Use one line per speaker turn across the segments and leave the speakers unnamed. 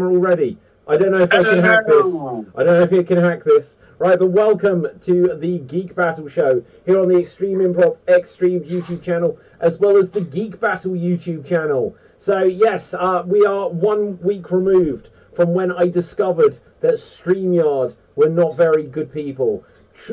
already. I don't know if I can hack this. I don't know if it can hack this. Right, but welcome to the Geek Battle show here on the Extreme Improv Xstreamed YouTube channel, as well as the Geek Battle YouTube channel. So yes, we are 1 week removed from when I discovered that StreamYard were not very good people,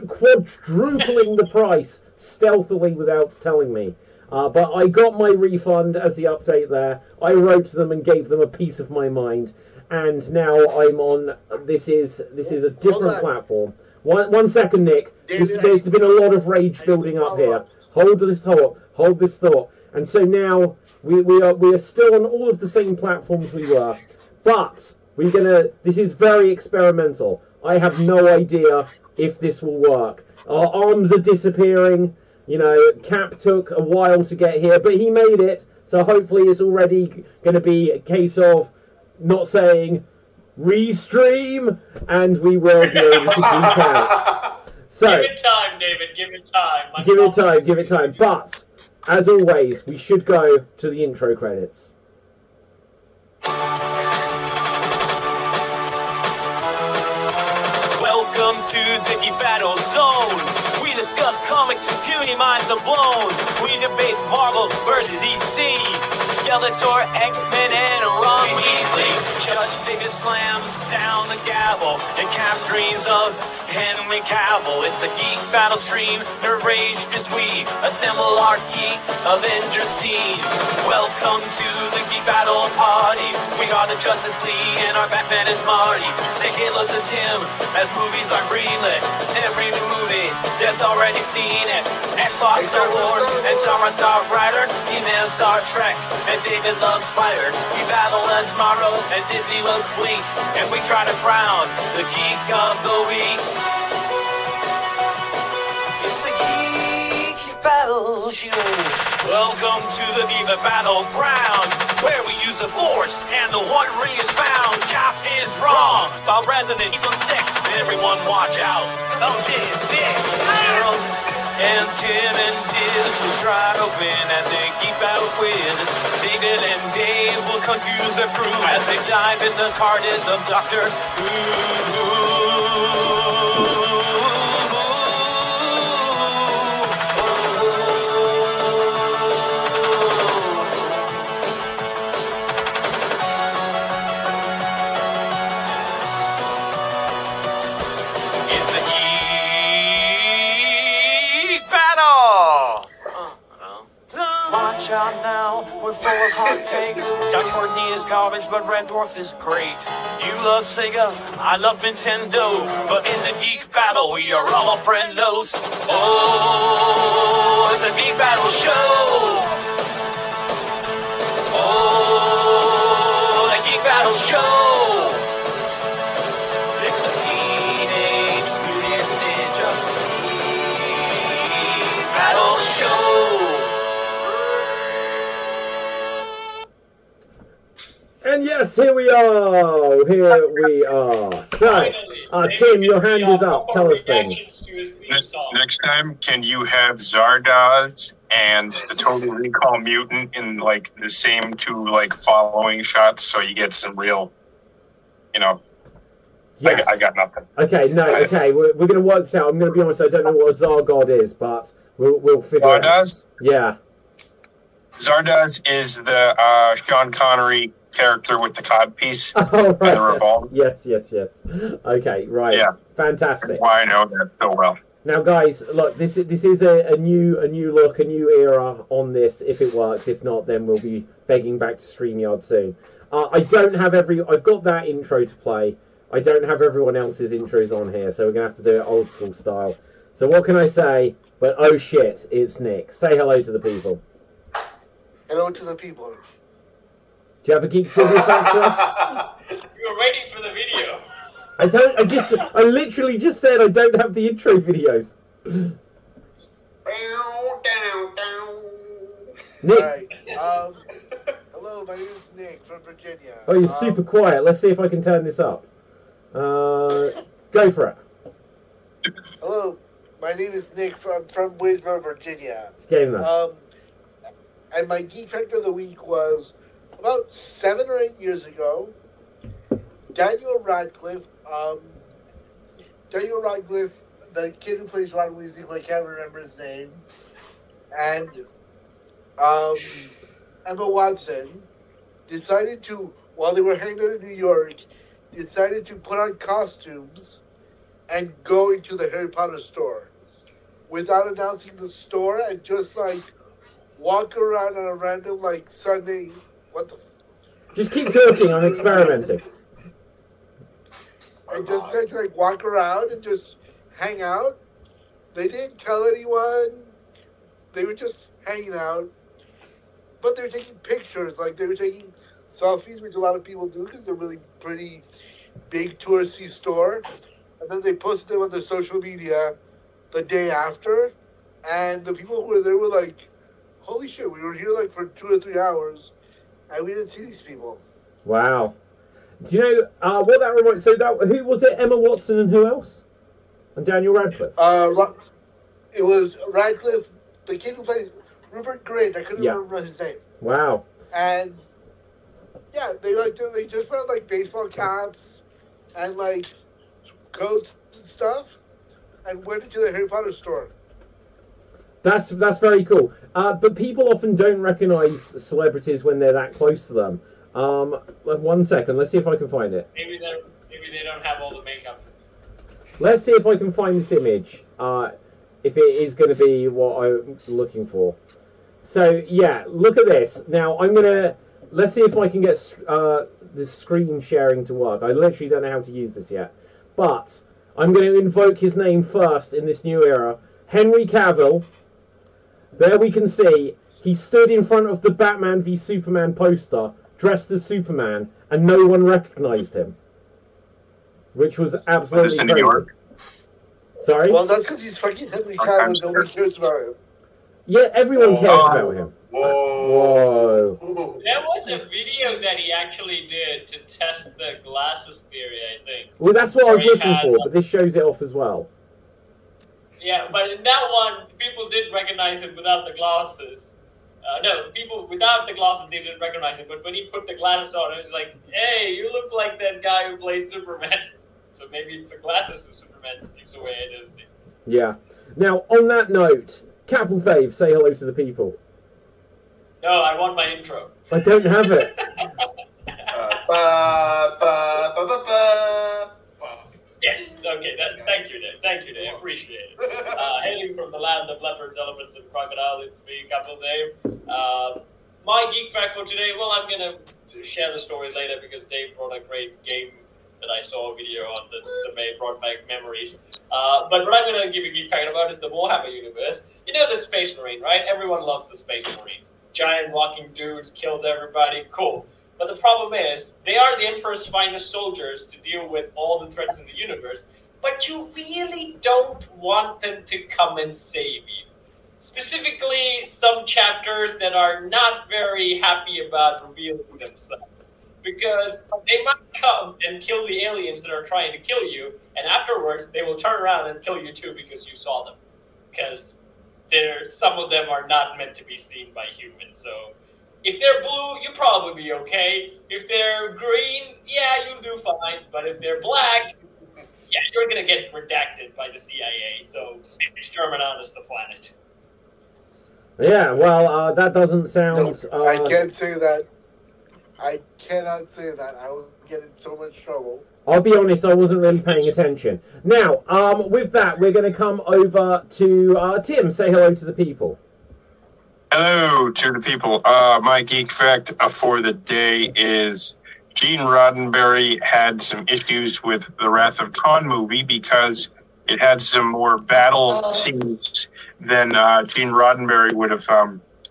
quadrupling the price stealthily without telling me. But I got my refund as the update there. I wrote to them and gave them a piece of my mind. And now I'm on. This is a different platform. One second, Nick. There's been a lot of rage building up here. Hold this thought. Hold this thought. And so now we are still on all of the same platforms we were, but we're gonna. This is very experimental. I have no idea if this will work. Our arms are disappearing. You know, Cap took a while to get here, but he made it. So hopefully it's already going to be a case of not saying restream, and we will be able to geek out. So,
give it time, David. Give it time.
Give it time. But as always, we should go to the intro credits.
Welcome to the Geek Battle Zone. We discuss comics and puny minds are blown. We debate Marvel versus DC, Skeletor, X-Men, and Ron Weasley. Judge David slams down the gavel, and Cap dreams of Henry Cavill. It's a Geek Battle stream, enraged as we assemble our Geek Avengers team. Welcome to the Geek Battle party. We are the Justice League, and our Batman is Marty. Say hello to Tim, as movies are greenlit. Every new movie, Dev's already seen it. Xbox, Star Wars, and Star Riders. He-Man, Star Trek, and David loves spiders. We battle as Marvel, and Disney loves Blink. And we try to crown the Geek of the Week. It's the Geek Battle Show. Welcome to the Geek Battleground, where we use the Force and the One Ring is found. Cap is wrong about Resident Evil 6. Everyone watch out, cause oh shit is big. Gerald and Tim and Diz will try to win at the Geek Battle quiz. David and Dave will confuse their crew as they dive in the TARDIS of Doctor Who. Out now, we're full of hot takes. Johnny Courtney is garbage, but Red Dwarf is great. You love Sega, I love Nintendo, but in the Geek Battle, we are all friendos. Oh, it's a Geek Battle show. Oh, the Geek Battle show. It's a Teenage Mutant Ninja Geek Battle show.
And yes, here we are. So, Tim, your hand is up. Tell us things.
Next time, can you have Zardoz and the Total Recall Mutant in like the same two like following shots, so you get some real,
Yes.
I got nothing.
Okay, we're going to work this out. I'm going to be honest, I don't know what a Zargod is, but we'll figure it out.
Zardoz?
Yeah.
Zardoz is the Sean Connery character with the cod piece
Oh, right.
and the revolver.
Yes. Okay, right.
Yeah.
Fantastic.
Why I know that so well.
Now, guys, look, this is a new look, a new era on this. If it works, if not, then we'll be begging back to StreamYard soon. I've got that intro to play. I don't have everyone else's intros on here, so we're gonna have to do it old school style. So what can I say? But oh shit, it's Nick. Say hello to the people.
Hello to the people.
Do you have a geek trivia fact for us?
You were waiting for the video.
I literally just said I don't have the intro videos. Nick.
Right. Hello, my name is Nick from Virginia.
Oh, you're super quiet. Let's see if I can turn this up. Go for it.
Hello, my name is Nick from Wisboro, Virginia.
Game that.
And my geek fact of the week was about 7 or 8 years ago. Daniel Radcliffe, the kid who plays Ron Weasley, I can't remember his name, and Emma Watson decided to, while they were hanging out in New York, decided to put on costumes and go into the Harry Potter store without announcing the store and just like walk around on a random like Sunday. What the?
Just keep talking. I'm experimenting.
And just like walk around and just hang out. They didn't tell anyone. They were just hanging out. But they were taking pictures. Like they were taking selfies, which a lot of people do because they're really pretty big touristy store. And then they posted them on their social media the day after. And the people who were there were like, holy shit, we were here like for 2 or 3 hours and we didn't see these people.
Wow. Do you know what that reminds? So that who was it? Emma Watson and who else? And Daniel Radcliffe.
It was Radcliffe, the kid who plays Rupert Grint. I couldn't remember his name.
Wow.
And yeah, they just put on like baseball caps and like coats and stuff, and went into the Harry Potter store.
That's very cool. But people often don't recognize celebrities when they're that close to them. 1 second. Let's see if I can find it.
Maybe they don't have all the makeup.
Let's see if I can find this image. If it is going to be what I'm looking for. So yeah, look at this. Now let's see if I can get the screen sharing to work. I literally don't know how to use this yet. But I'm going to invoke his name first in this new era. Henry Cavill. There we can see he stood in front of the Batman v Superman poster, dressed as Superman, and no one recognized him. Which was absolutely crazy. New York? Sorry?
Well, that's because he's fucking Henry Cavill. Nobody cares about him.
Yeah, everyone cares about him. Whoa.
There was a video that he actually did to test the glasses theory, I think.
Well, that's what I was looking for, but this shows it off as well.
Yeah, but in that one, people did recognize him without the glasses. No, people without the glasses, they didn't recognize him. But when he put the glasses on, it was like, hey, you look like that guy who played Superman. So maybe it's the glasses of Superman that gives away identity.
Yeah. Now, on that note, Capital Fave, say hello to the people.
No, I want my intro.
I don't have it.
Yes, okay, thank you, Dave. Thank you, Dave. Appreciate it. Hailing from the land of leopards, elephants, and crocodiles, it's me, Capital Dave. My geek fact for today, well, I'm going to share the story later because Dave brought a great game that I saw a video on that may brought back memories. But what I'm going to give you a geek fact about is the Warhammer universe. You know the Space Marine, right? Everyone loves the Space Marine. Giant walking dudes, kills everybody, cool. But the problem is, they are the Emperor's finest soldiers to deal with all the threats in the universe, but you really don't want them to come and save you. Specifically, some chapters that are not very happy about revealing themselves. Because they might come and kill the aliens that are trying to kill you, and afterwards they will turn around and kill you too because you saw them. Because some of them are not meant to be seen by humans, so... If they're blue, you'll probably be okay. If they're green, yeah, you'll do fine. But if they're black, yeah, you're going to get redacted by the CIA. So exterminate the planet.
Yeah, well, that doesn't sound...
No, I can't say that. I cannot say that. I will get in so much trouble.
I'll be honest, I wasn't really paying attention. Now, with that, we're going to come over to Tim. Say hello to the people.
Hello to the people. My geek fact for the day is Gene Roddenberry had some issues with the Wrath of Khan movie because it had some more battle scenes than Gene Roddenberry would have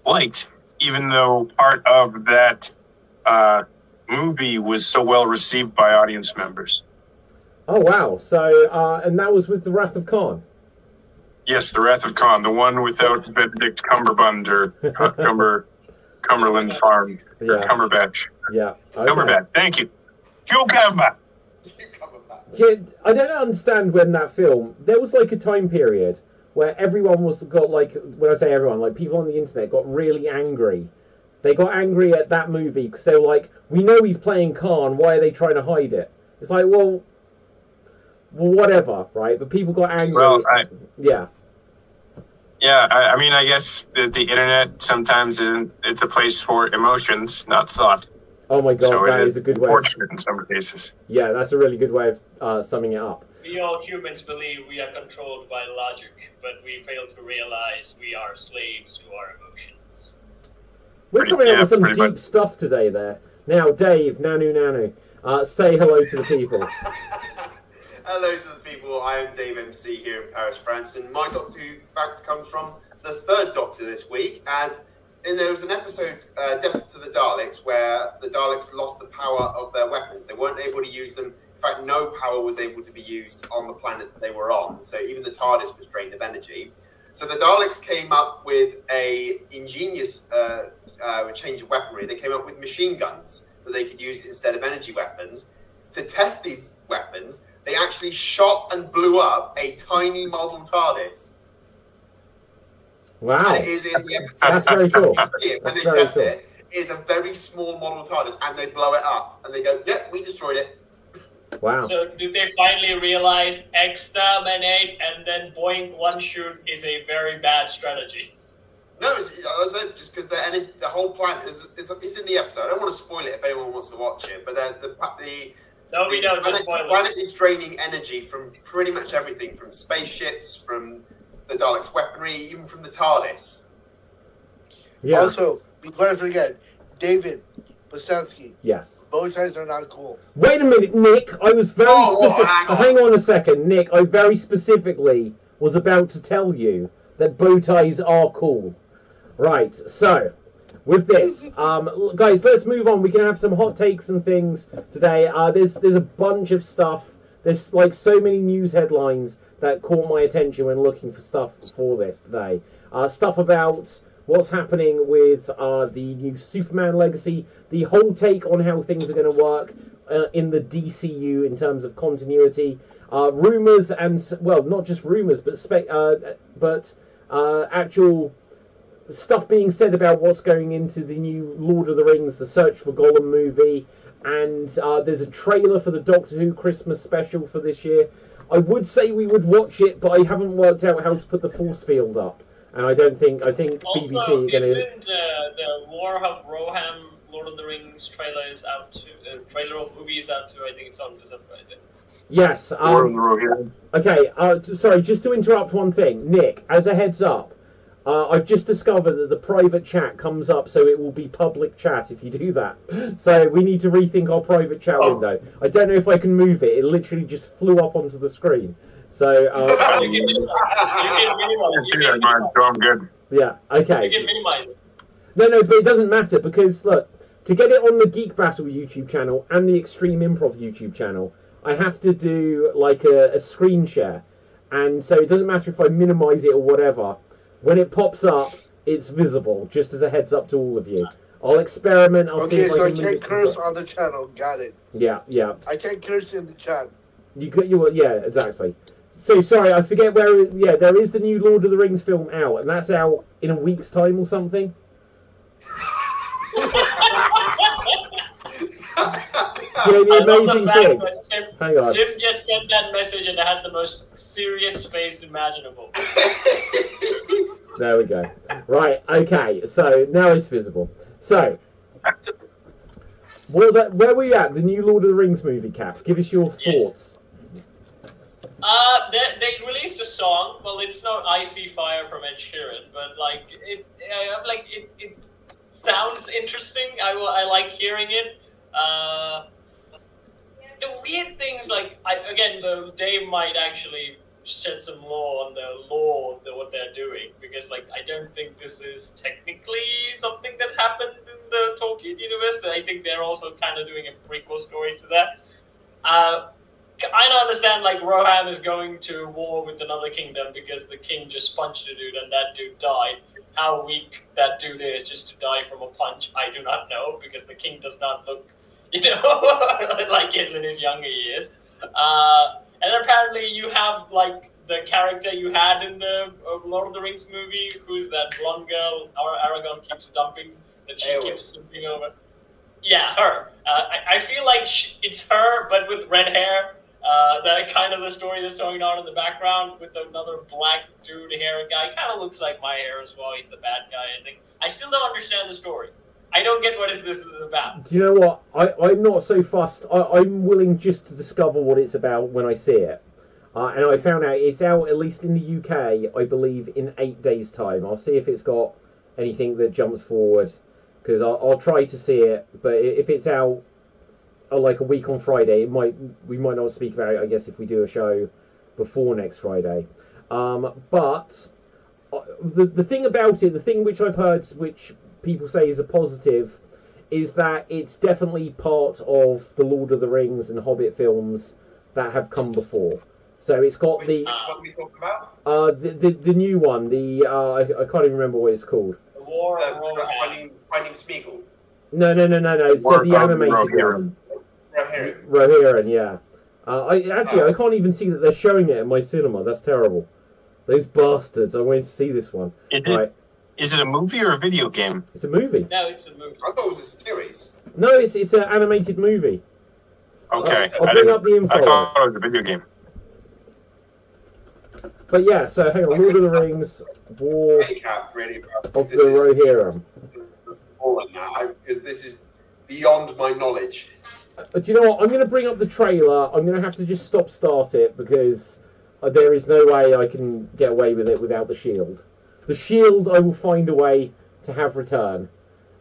liked, even though part of that movie was so well received by audience members.
Oh, wow. So, and that was with the Wrath of Khan?
Yes, the Wrath of Khan, the one without Benedict Cumberbund or Cumberland Farm, or Cumberbatch.
Yeah. Okay.
Cumberbatch, thank you. Joe Cumberbatch.
Yeah, I don't understand when that film, there was like a time period where everyone got like, when I say everyone, like people on the internet got really angry. They got angry at that movie because they were like, we know he's playing Khan, why are they trying to hide it? It's like, well, whatever, right? But people got angry.
Well,
yeah.
Yeah, I mean, I guess the internet sometimes it's a place for emotions, not thought.
Oh my god,
so
that is a good way.
Unfortunate in some cases.
Yeah, that's a really good way of summing it up.
We all humans believe we are controlled by logic, but we fail to realize we are slaves to our emotions.
We're coming up with some deep stuff today there. Now, Dave, Nanu, say hello to the people.
Hello to the people. I am Dave MC here in Paris, France, and my Doctor Who fact comes from the third Doctor this week, as there was an episode, Death to the Daleks, where the Daleks lost the power of their weapons. They weren't able to use them. In fact, no power was able to be used on the planet that they were on, so even the TARDIS was drained of energy. So the Daleks came up with a ingenious change of weaponry. They came up with machine guns that they could use instead of energy weapons. To test these weapons, they actually shot and blew up a tiny model TARDIS.
Wow.
And it is in the episode.
That's very cool.
When they test it, it is a very small model TARDIS, and they blow it up. And they go, yep, we destroyed it.
Wow.
So did they finally realize exterminate and then boing one shoot is a very bad strategy?
No, it's just because the whole planet is in the episode. I don't want to spoil it if anyone wants to watch it, but
no, we don't.
The planet is draining energy from pretty much everything, from spaceships, from the Daleks' weaponry, even from the TARDIS.
Yeah.
Also, before I forget, David Bostansky.
Yes.
Bow ties are not cool.
Wait a minute, Nick. I was very specific. Hang on a second, Nick. I very specifically was about to tell you that bow ties are cool. Right. So, with this, guys, let's move on. We can have some hot takes and things today. There's a bunch of stuff. There's like so many news headlines that caught my attention when looking for stuff for this today. Stuff about what's happening with the new Superman legacy, the whole take on how things are going to work in the DCU in terms of continuity, rumors and, well, not just rumors, but actual stuff being said about what's going into the new Lord of the Rings, the Search for Gollum movie, and there's a trailer for the Doctor Who Christmas special for this year. I would say we would watch it, but I haven't worked out how to put the force field up. And I think
also,
BBC are going to...
the War of Rohan Lord of the Rings trailer is out too. The trailer of movie is out too. I think it's on December, I think.
Yes. Okay, sorry, just to interrupt one thing. Nick, as a heads up, I've just discovered that the private chat comes up, so it will be public chat if you do that. So we need to rethink our private chat window. I don't know if I can move it. It literally just flew up onto the screen. So
you can minimize it.
I'm good.
Yeah, okay.
You can minimize it.
No, but it doesn't matter because, look, to get it on the Geek Battle YouTube channel and the Extreme Improv YouTube channel, I have to do like a screen share. And so it doesn't matter if I minimize it or whatever. When it pops up, it's visible, just as a heads up to all of you. I'll experiment. I'll see if
so
I
I
can
can't curse on the channel. Got it.
Yeah.
I can't curse in the chat.
Yeah, exactly. So, sorry, I forget where... Yeah, there is the new Lord of the Rings film out, and that's out in a week's time or something. The amazing thing. Hang on.
Jim just sent that message and it had the most serious face imaginable.
There we go. Right, okay, so now it's visible. So, where were you at? The new Lord of the Rings movie, Cap. Give us your thoughts.
They released a song. Well, it's not "Icy Fire" from Ed Sheeran, but it sounds interesting. I like hearing it. The weird things, Dave might actually shed some law on the law of what they're doing, because I don't think this is technically something that happened in the Tolkien universe. I think they're also kind of doing a prequel story to that. I don't understand, Rohan is going to war with another kingdom because the king just punched a dude and that dude died. How weak that dude is just to die from a punch, I do not know, because the king does not look, like he is in his younger years. And apparently you have, the character you had in the Lord of the Rings movie, who's that blonde girl Aragorn keeps dumping, that she keeps slipping over. Yeah, her. I feel like it's her, but with red hair. That kind of the story that's going on in the background with another black dude hair guy. Kind of looks like my hair as well. He's the bad guy, I think. I still don't understand the story. I don't get what this is about.
Do you know what? I'm not so fussed. I'm willing just to discover what it's about when I see it. And I found out it's out, at least in the UK, I believe, in 8 days' time. I'll see if it's got anything that jumps forward, because I'll try to see it. But if it's out like a week on Friday, we might not speak about it, I guess, if we do a show before next Friday. But the thing about it, the thing which I've heard, which people say is a positive, is that it's definitely part of the Lord of the Rings and Hobbit films that have come before. So it's got
Which one we talking about?
the new one. I can't even remember what it's called.
The War of
Finding Smeagol.
No. So the animated one. Rohirrim, yeah. I can't even see that they're showing it in my cinema. That's terrible. Those bastards. I wanted to see this one.
Is it a movie or a video game?
It's a movie.
No, it's a movie.
I thought it was a series.
No, it's an animated movie.
Okay.
I'll bring up the info.
I thought it was a video game.
But yeah, so hang on. Lord of the Rings, War of the Rohirrim.
This is beyond my knowledge.
Do you know what? I'm going to bring up the trailer. I'm going to have to just start it because there is no way I can get away with it without the shield. The shield I will find a way to have return.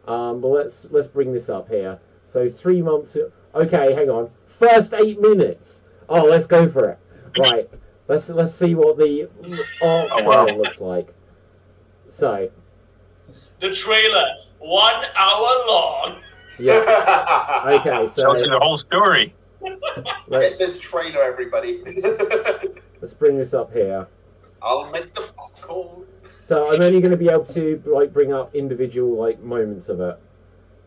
But let's bring this up here. So 3 months. Okay, hang on. First 8 minutes. Oh, let's go for it. Right. Let's see what the art style looks like. So.
The trailer, 1 hour long.
Yeah. Okay, so
tells you the whole story.
It says trailer, everybody.
Let's bring this up here.
I'll make the popcorn.
So I'm only going to be able to bring up individual moments of it.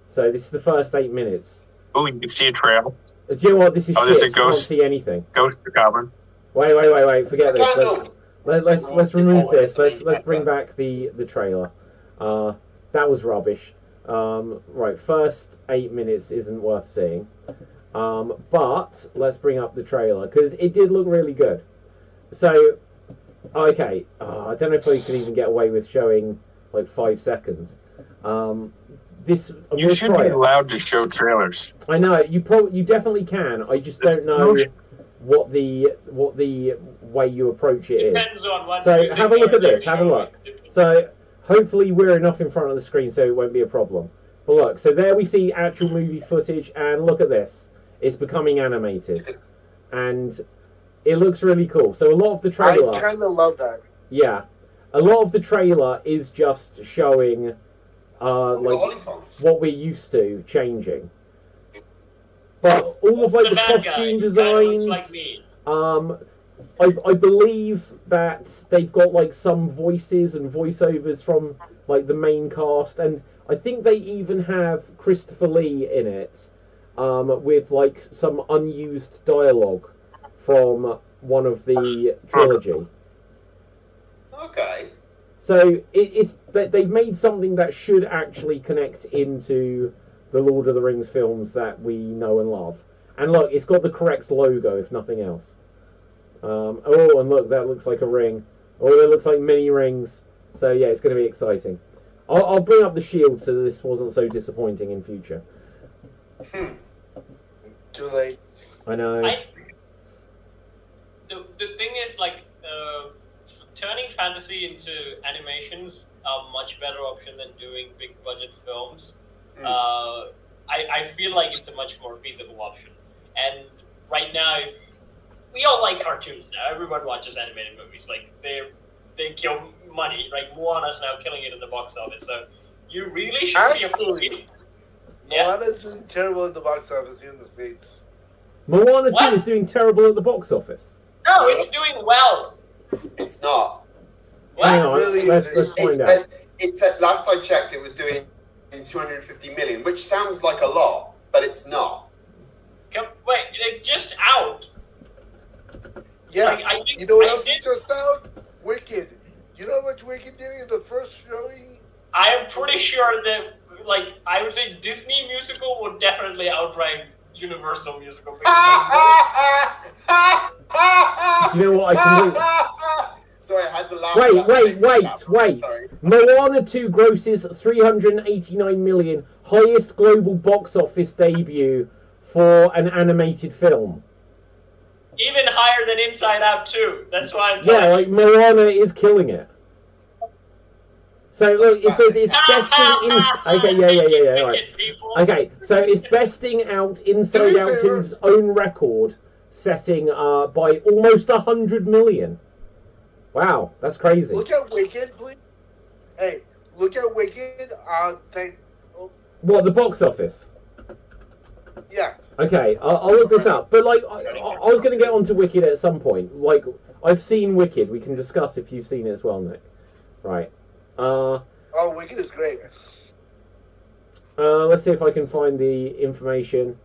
So this is the first 8 minutes.
Oh, you can see a trail.
Do you know what? This is shit.
There's a
I can't
ghost.
see anything.
Ghost goblin.
Wait. Forget this. Let's remove this. Let's bring back the trailer. That was rubbish. Right, first 8 minutes isn't worth seeing. But let's bring up the trailer because it did look really good. So, okay, I don't know if I can even get away with showing 5 seconds.
You should be allowed to show trailers.
I know you definitely can. I just don't know what the way you approach it is.
Depends on what
So
you
have a
think
look at
they're
this. Have a
showing.
look. So hopefully we're enough in front of the screen so it won't be a problem. But look, so there we see actual movie footage, and look at this. It's becoming animated, and it looks really cool. So a lot of the trailer,
I kind of love that.
Yeah, a lot of the trailer is just showing what we're used to changing. But all of the costume designs, I believe that they've got some voices and voiceovers from the main cast, and I think they even have Christopher Lee in it, with some unused dialogue from one of the trilogy.
Okay.
So it's they've made something that should actually connect into the Lord of the Rings films that we know and love. And look, it's got the correct logo, if nothing else. Oh, and look, that looks like a ring. Oh, that looks like many rings. So yeah, it's going to be exciting. I'll bring up the shield so that this wasn't so disappointing in future.
Too late.
I know.
The thing is, turning fantasy into animations are a much better option than doing big budget films. I feel like it's a much more feasible option. And right now, we all like cartoons now. Everyone watches animated movies. They kill money. Moana's now killing it in the box office. So you really should be appreciating.
Moana's doing terrible at the box office here in the States.
Moana 2 is doing terrible at the box office.
No, it's doing well.
It's not.
Hang on, let's find out.
Last I checked, it was doing 250 million, which sounds like a lot, but it's not.
Wait, it's just out.
Yeah. You know what else is just out? Wicked. You know how much Wicked did in the first showing?
I am pretty sure that like, I would say Disney musical would definitely outrank Universal musical.
Do you know what I completely...
Sorry, I had to laugh.
Wait.
Sorry.
Moana 2 grosses 389 million, highest global box office debut for an animated film.
Even higher than Inside Out 2. That's why I'm
Yeah, like Moana is killing it. So look, it says it's besting in. Okay, yeah. Right. Okay, so it's besting out Inside Out 2's own record, setting by almost 100 million. Wow, that's crazy.
Look at Wicked, please. Hey, look at Wicked.
What, the box office?
Yeah.
Okay, I'll look this up. But like, I was going to get onto Wicked at some point. Like, I've seen Wicked. We can discuss if you've seen it as well, Nick. Right.
Wicked is great.
Let's see if I can find the information.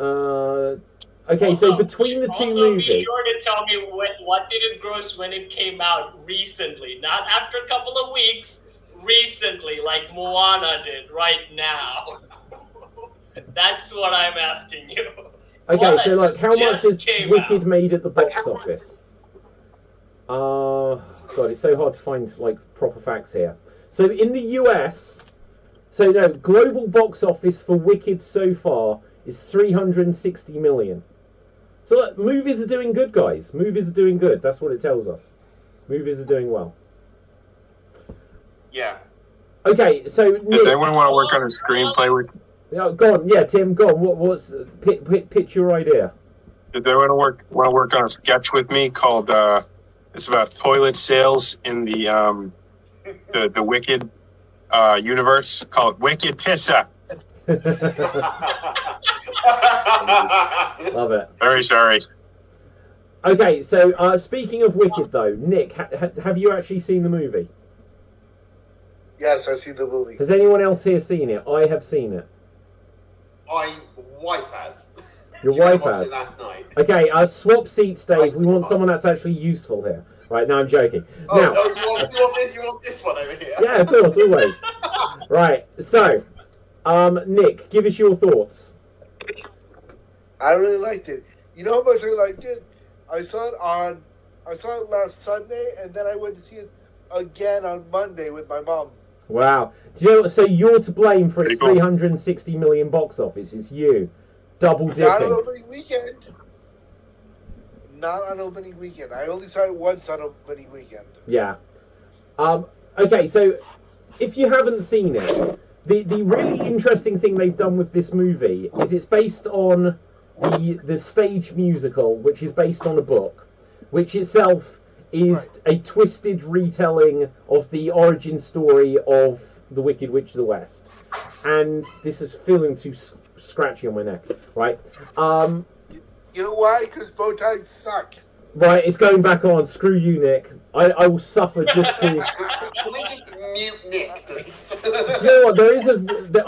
Okay, so between the two movies...
be sure to tell me what did it gross when it came out recently. Not after a couple of weeks, recently, like Moana did right now. That's what I'm asking you.
Okay, so like, how much has Wicked made at the box office? God, it's so hard to find like proper facts here. So in the US, global box office for Wicked so far is 360 million. So look, movies are doing good, guys. Movies are doing good. That's what it tells us. Movies are doing well.
Yeah.
Okay, so Nick,
does anyone want to work on a screenplay with?
Go on, yeah, Tim. Go on. What's pitch your idea?
Does anyone want to work on a sketch with me called? It's about toilet sales in the Wicked universe, called Wicked Pissa.
Love it.
Very sorry.
Okay, so speaking of Wicked, though, Nick, have you actually seen the movie?
Yes, I've seen the movie.
Has anyone else here seen it? I have seen it.
My wife has.
Your wife
watched
has?
it last night.
Okay, swap seats, Dave. We want someone that's actually useful here. Right, now I'm joking.
Oh,
now,
so you want this one over here?
Yeah, of course, always. Right, so, Nick, give us your thoughts.
I really liked it. You know how much I liked it? I saw it last Sunday, and then I went to see it again on Monday with my mom.
Wow. Do you know, so you're to blame for its 360 million box office. It's you. Double dipping.
Not on opening weekend. Not on opening weekend. I only saw it once on opening weekend.
Yeah. Okay, so if you haven't seen it, the really interesting thing they've done with this movie is it's based on the stage musical, which is based on a book, which itself is a twisted retelling of the origin story of the Wicked Witch of the West. And this is feeling too scratchy on my neck, right?
You know why? Because bow ties suck.
Right, it's going back on. Screw you, Nick. I will suffer just to...
Can we just mute Nick, please?
You know what,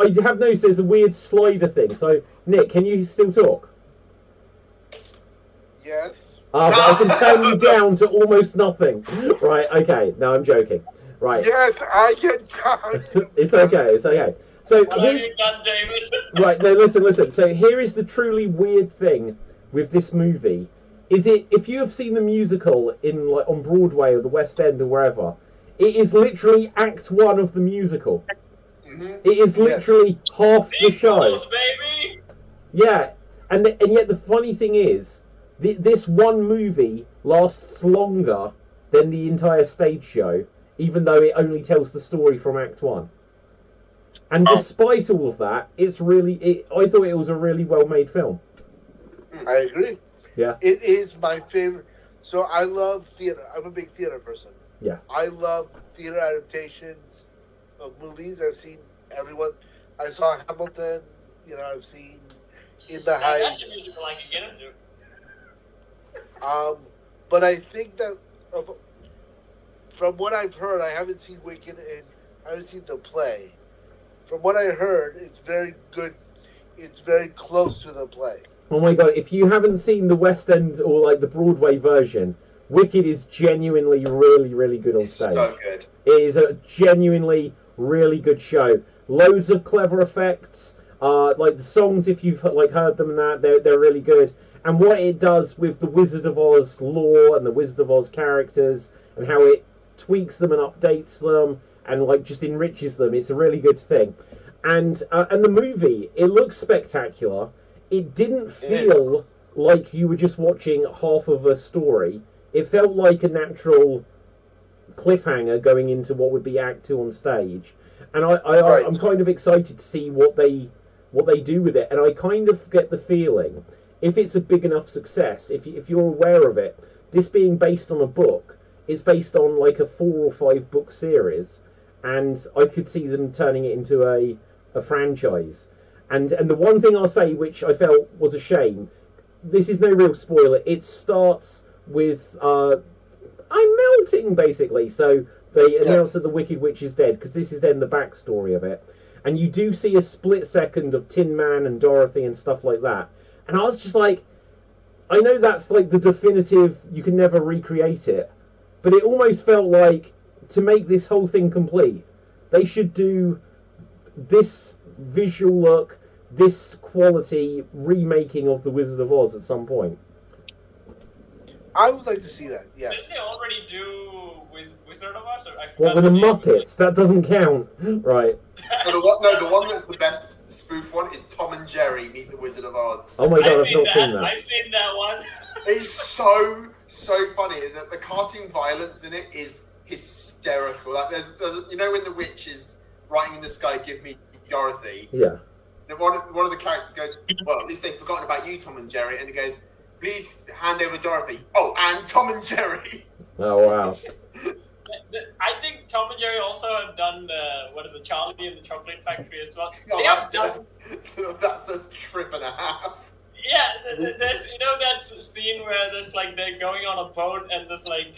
I have noticed there's a weird slider thing. So, Nick, can you still talk?
Yes.
But I can turn you down to almost nothing. Right, okay. No, I'm joking. Right.
Yes, I can talk.
It's okay. So here's...
David.
Right, no, listen. So here is the truly weird thing with this movie. If you have seen the musical on Broadway or the West End or wherever, it is literally Act 1 of the musical.
Mm-hmm.
It is literally half the show.
Baby.
Yeah, and yet the funny thing is, this one movie lasts longer than the entire stage show, even though it only tells the story from Act 1. And despite all of that, I thought it was a really well-made film.
I agree.
Yeah.
It is my favorite. So I love theater. I'm a big theater person.
Yeah.
I love theater adaptations of movies. I've seen everyone. I saw Hamilton. I've seen In the Heights.
That's a musical I can get into.
But I think that from what I've heard, I haven't seen Wicked and I haven't seen the play. From what I heard, it's very good. It's very close to the play.
Oh my god, if you haven't seen the West End or the Broadway version, Wicked is genuinely really, really good on stage.
So good.
It is a genuinely really good show. loads of clever effects. Like the songs, if you've like heard them and that, they're really good. And what it does with the Wizard of Oz lore and the Wizard of Oz characters and how it tweaks them and updates them and like just enriches them, it's a really good thing. And the movie, it looks spectacular. It didn't feel like you were just watching half of a story. It felt like a natural cliffhanger going into what would be Act 2 on stage. And I'm kind of excited to see what they do with it. And I kind of get the feeling, if it's a big enough success, if you're aware of it, this being based on a book, it's based on like a 4 or 5 book series, and I could see them turning it into a franchise. And the one thing I'll say, which I felt was a shame, this is no real spoiler, it starts with I'm melting, basically. So they announce that the Wicked Witch is dead, because this is then the backstory of it. And you do see a split second of Tin Man and Dorothy and stuff like that. And I was just like, I know that's like the definitive, you can never recreate it, but it almost felt like, to make this whole thing complete, they should do this visual look, this quality remaking of The Wizard of Oz at some point.
I would like to see that, yes.
Didn't they already do with Wizard of Oz?
What, with the Muppets? That doesn't count, right?
The one that's the best spoof one is Tom and Jerry Meet the Wizard of Oz.
Oh my god, I've not seen that.
I've seen that one.
It's so funny. The cartoon violence in it is hysterical. Like there's you know when the witch is writing in the sky, "Give me Dorothy."
Yeah.
One of the characters goes, "Well, at least they've forgotten about you, Tom and Jerry," and he goes, "Please hand over Dorothy." Oh, and Tom and Jerry.
Oh wow.
I think Tom and Jerry also have done the Charlie and the Chocolate Factory as well.
Oh, that's a trip and a half.
Yeah, there's you know that scene where there's like they're going on a boat and there's like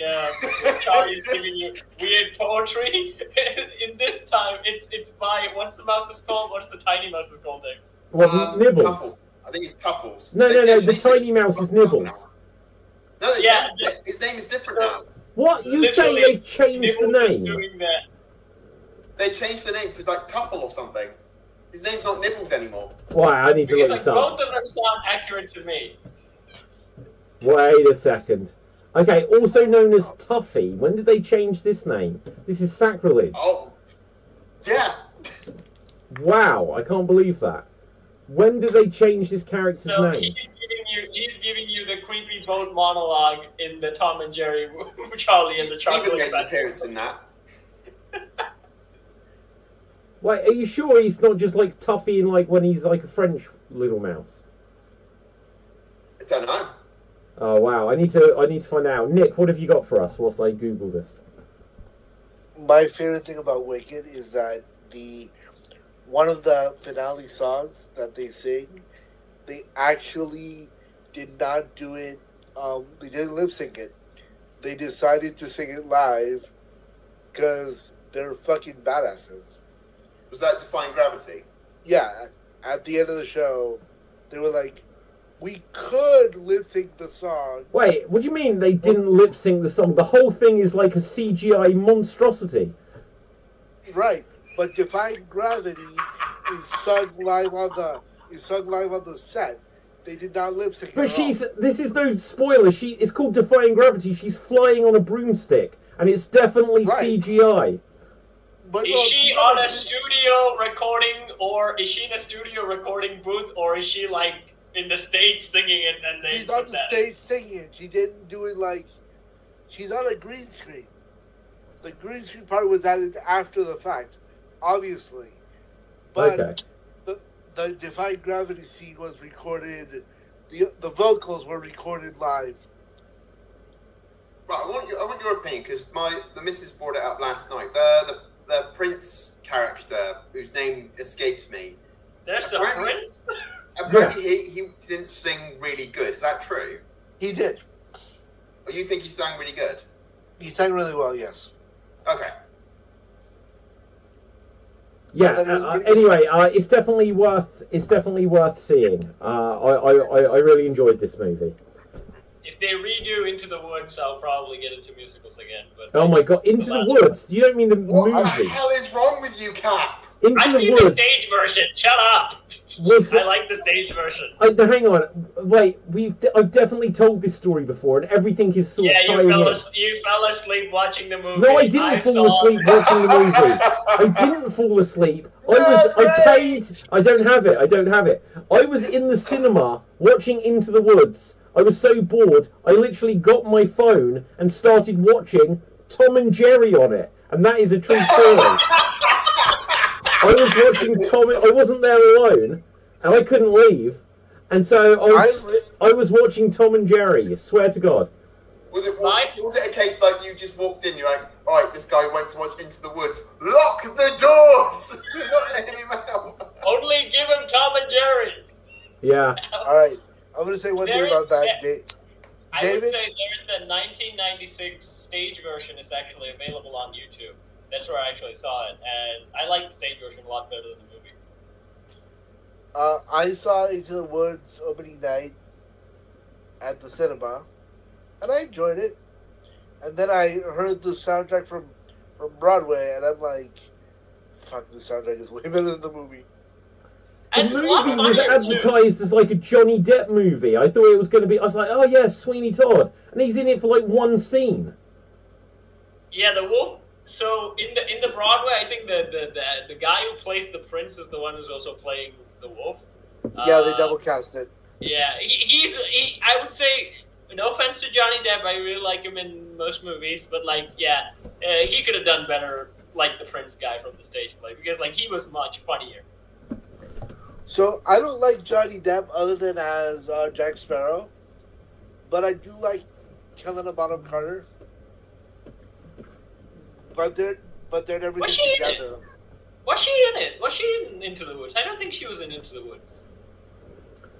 Charlie's giving you weird poetry. In this time, it's by what's the mouse is called? What's the tiny mouse is called there?
Well, Nibbles.
Tuffle. I think it's Tuffles.
No, the tiny mouse is Nibbles.
No, his name is different now.
What? You say they've changed the name?
They changed the name to like Tuffle or something. His name's not Nibbles anymore.
Why? I need to look this up.
Both of them sound accurate to me.
Wait a second. Okay, also known as Tuffy. When did they change this name? This is sacrilege.
Oh, yeah.
Wow, I can't believe that. When did they change this character's name?
He's giving you the creepy boat monologue in the Tom and Jerry, Charlie and the Chocolate Factory.
Even made an appearance in that.
Wait, are you sure he's not just like Tuffy in like when he's like a French little mouse?
I don't know.
Oh wow, I need to find out. Nick, what have you got for us whilst I Google this?
My favorite thing about Wicked is that one of the finale songs that they sing, they actually did not do it. They didn't lip sync it. They decided to sing it live because they're fucking badasses.
Was that Defying Gravity?
Yeah. At the end of the show, they were like, we could lip sync the song.
Wait, what do you mean they didn't lip sync the song? The whole thing is like a CGI monstrosity.
Right, but Defying Gravity is sung live on the set. They did not lip sync.
But this is no spoiler. It's called Defying Gravity. She's flying on a broomstick, and it's definitely CGI.
Is she on a studio recording, or is she in a studio recording booth, or is she like in the stage singing it and they...
She's on the stage singing it. She didn't do it like... She's on a green screen. The green screen part was added after the fact, obviously. But the Defying Gravity scene was recorded... The vocals were recorded live.
Right, I want your opinion, because the missus brought it up last night. The Prince character, whose name escapes me.
There's a Prince?
Apparently he didn't sing really good. Is that true?
He did.
Or you think he sang really good?
He sang really well, yes.
Okay.
Yeah. Anyway, it's definitely worth seeing. I really enjoyed this movie.
If they redo Into the Woods, I'll probably get into musicals again. But
oh my god, Into the Woods? You don't mean the movie?
What the hell is wrong with you, Cap?
Into
I've
the
seen
Woods
the stage version. Shut up.
was.
I like the stage version.
Hang on, wait. I've definitely told this story before, and everything is sort of tying in.
You fell asleep watching the movie.
No, I didn't fall asleep watching the movie. I didn't fall asleep. I paid. I don't have it. I was in the cinema watching Into the Woods. I was so bored, I literally got my phone and started watching Tom and Jerry on it, and that is a true story. I was watching Tom. I wasn't there alone, and I couldn't leave, and so I was watching Tom and Jerry. I swear to God.
Was it a case like you just walked in? You're like, all right, this guy went to watch Into the Woods. Lock the doors. Not letting him out.
Only give him Tom and Jerry.
Yeah.
All right. I'm going to say one thing about that.
I would say there's a 1996 stage version is actually available on YouTube. That's where I actually saw it, and I like the stage version a lot better than the movie.
I saw Into the Woods opening night at the cinema, and I enjoyed it. And then I heard the soundtrack from Broadway, and I'm like, fuck, the soundtrack is way better than the movie.
The movie was advertised as like a Johnny Depp movie. I thought it was going to be. I was like, oh yeah, Sweeney Todd, and he's in it for like one scene.
Yeah, the wolf. So in the Broadway, I think the guy who plays the prince is the one who's also playing the wolf.
Yeah, they double cast it.
Yeah, I would say, no offense to Johnny Depp, I really like him in most movies, but like, yeah, he could have done better, like the prince guy from the stage play, because like he was much funnier.
So I don't like Johnny Depp other than as Jack Sparrow, but I do like Helena Bonham Carter. But they're everything together.
Was she in it? Was she in Into the Woods? I don't think she was in Into the Woods.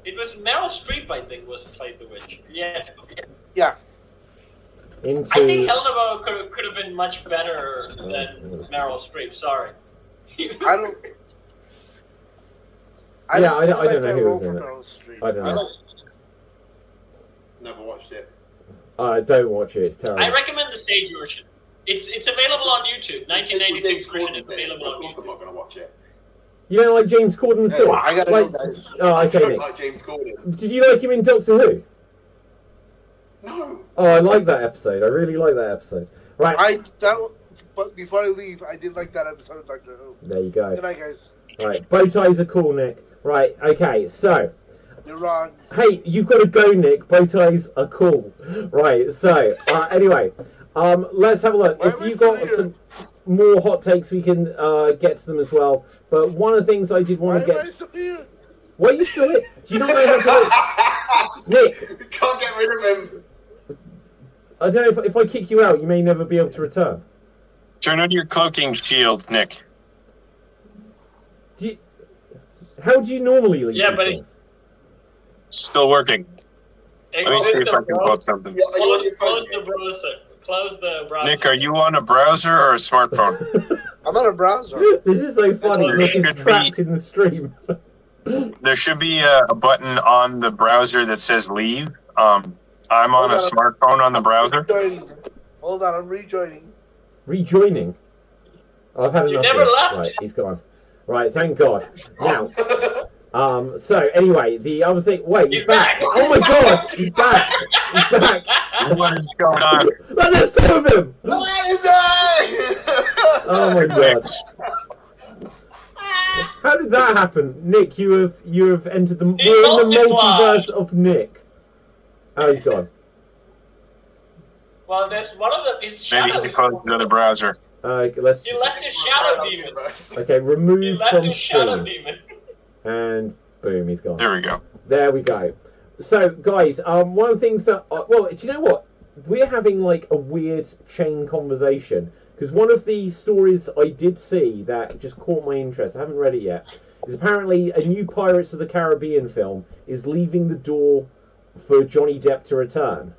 It was Meryl Streep, I think, played the witch. Yeah.
Yeah.
I think Helena Bonham could have been much better than Meryl Streep. Sorry.
I don't know who was in it.
I don't know.
Never watched it.
Don't watch it. It's terrible.
I recommend the stage version. It's available on YouTube. 1996 version is available on YouTube.
Of course, I'm not going to watch it.
You don't like James Corden at all?
I gotta know that.
Oh,
I
okay,
don't
Nick.
like James Corden.
Did you like him in Doctor Who?
No.
Oh, I like that episode. I really like that episode. Right.
But before I leave, I did like that episode of Doctor Who.
There you go.
Good night, guys.
Right, bow ties are cool, Nick. Right, okay, so.
You're wrong.
Hey, you've got to go, Nick. Bow ties are cool. Right, so, anyway, let's have a look. If you've got some more hot takes, we can get to them as well. But one of the things I did want to get...
Why am I still here?
Why are you still here? Do you not know how to... Nick!
We can't get rid of him.
I don't know if I kick you out, you may never be able to return.
Turn on your cloaking shield, Nick.
How do you normally leave?
Yeah, but
still working. Let me see if I can pull up something.
Yeah,
Close the browser. Close the browser.
Nick, are you on a browser or a smartphone?
I'm on a browser.
This is so funny. Nick is trapped in the stream.
There should be a button on the browser that says leave. I'm on a smartphone on the browser.
Hold on, I'm rejoining.
Rejoining? I've had enough.
You never left.
Right, he's gone. Right, thank God. Now, so anyway, the other thing. Wait, he's back. Oh my God, he's back. He's back.
What is going on?
There's two of him. Oh my God. How did that happen, Nick? You have entered the. We're in the multiverse of Nick. Oh, he's gone.
Well, there's one of his shadows.
Maybe he closed another browser.
Let's.
He left his shadow demon.
Okay, remove from
shadow
stream.
demon.
And boom, he's gone.
There we go.
There we go. So, guys, one of the things that... well, do you know what? We're having, like, a weird chain conversation. Because one of the stories I did see that just caught my interest, I haven't read it yet, is apparently a new Pirates of the Caribbean film is leaving the door for Johnny Depp to return.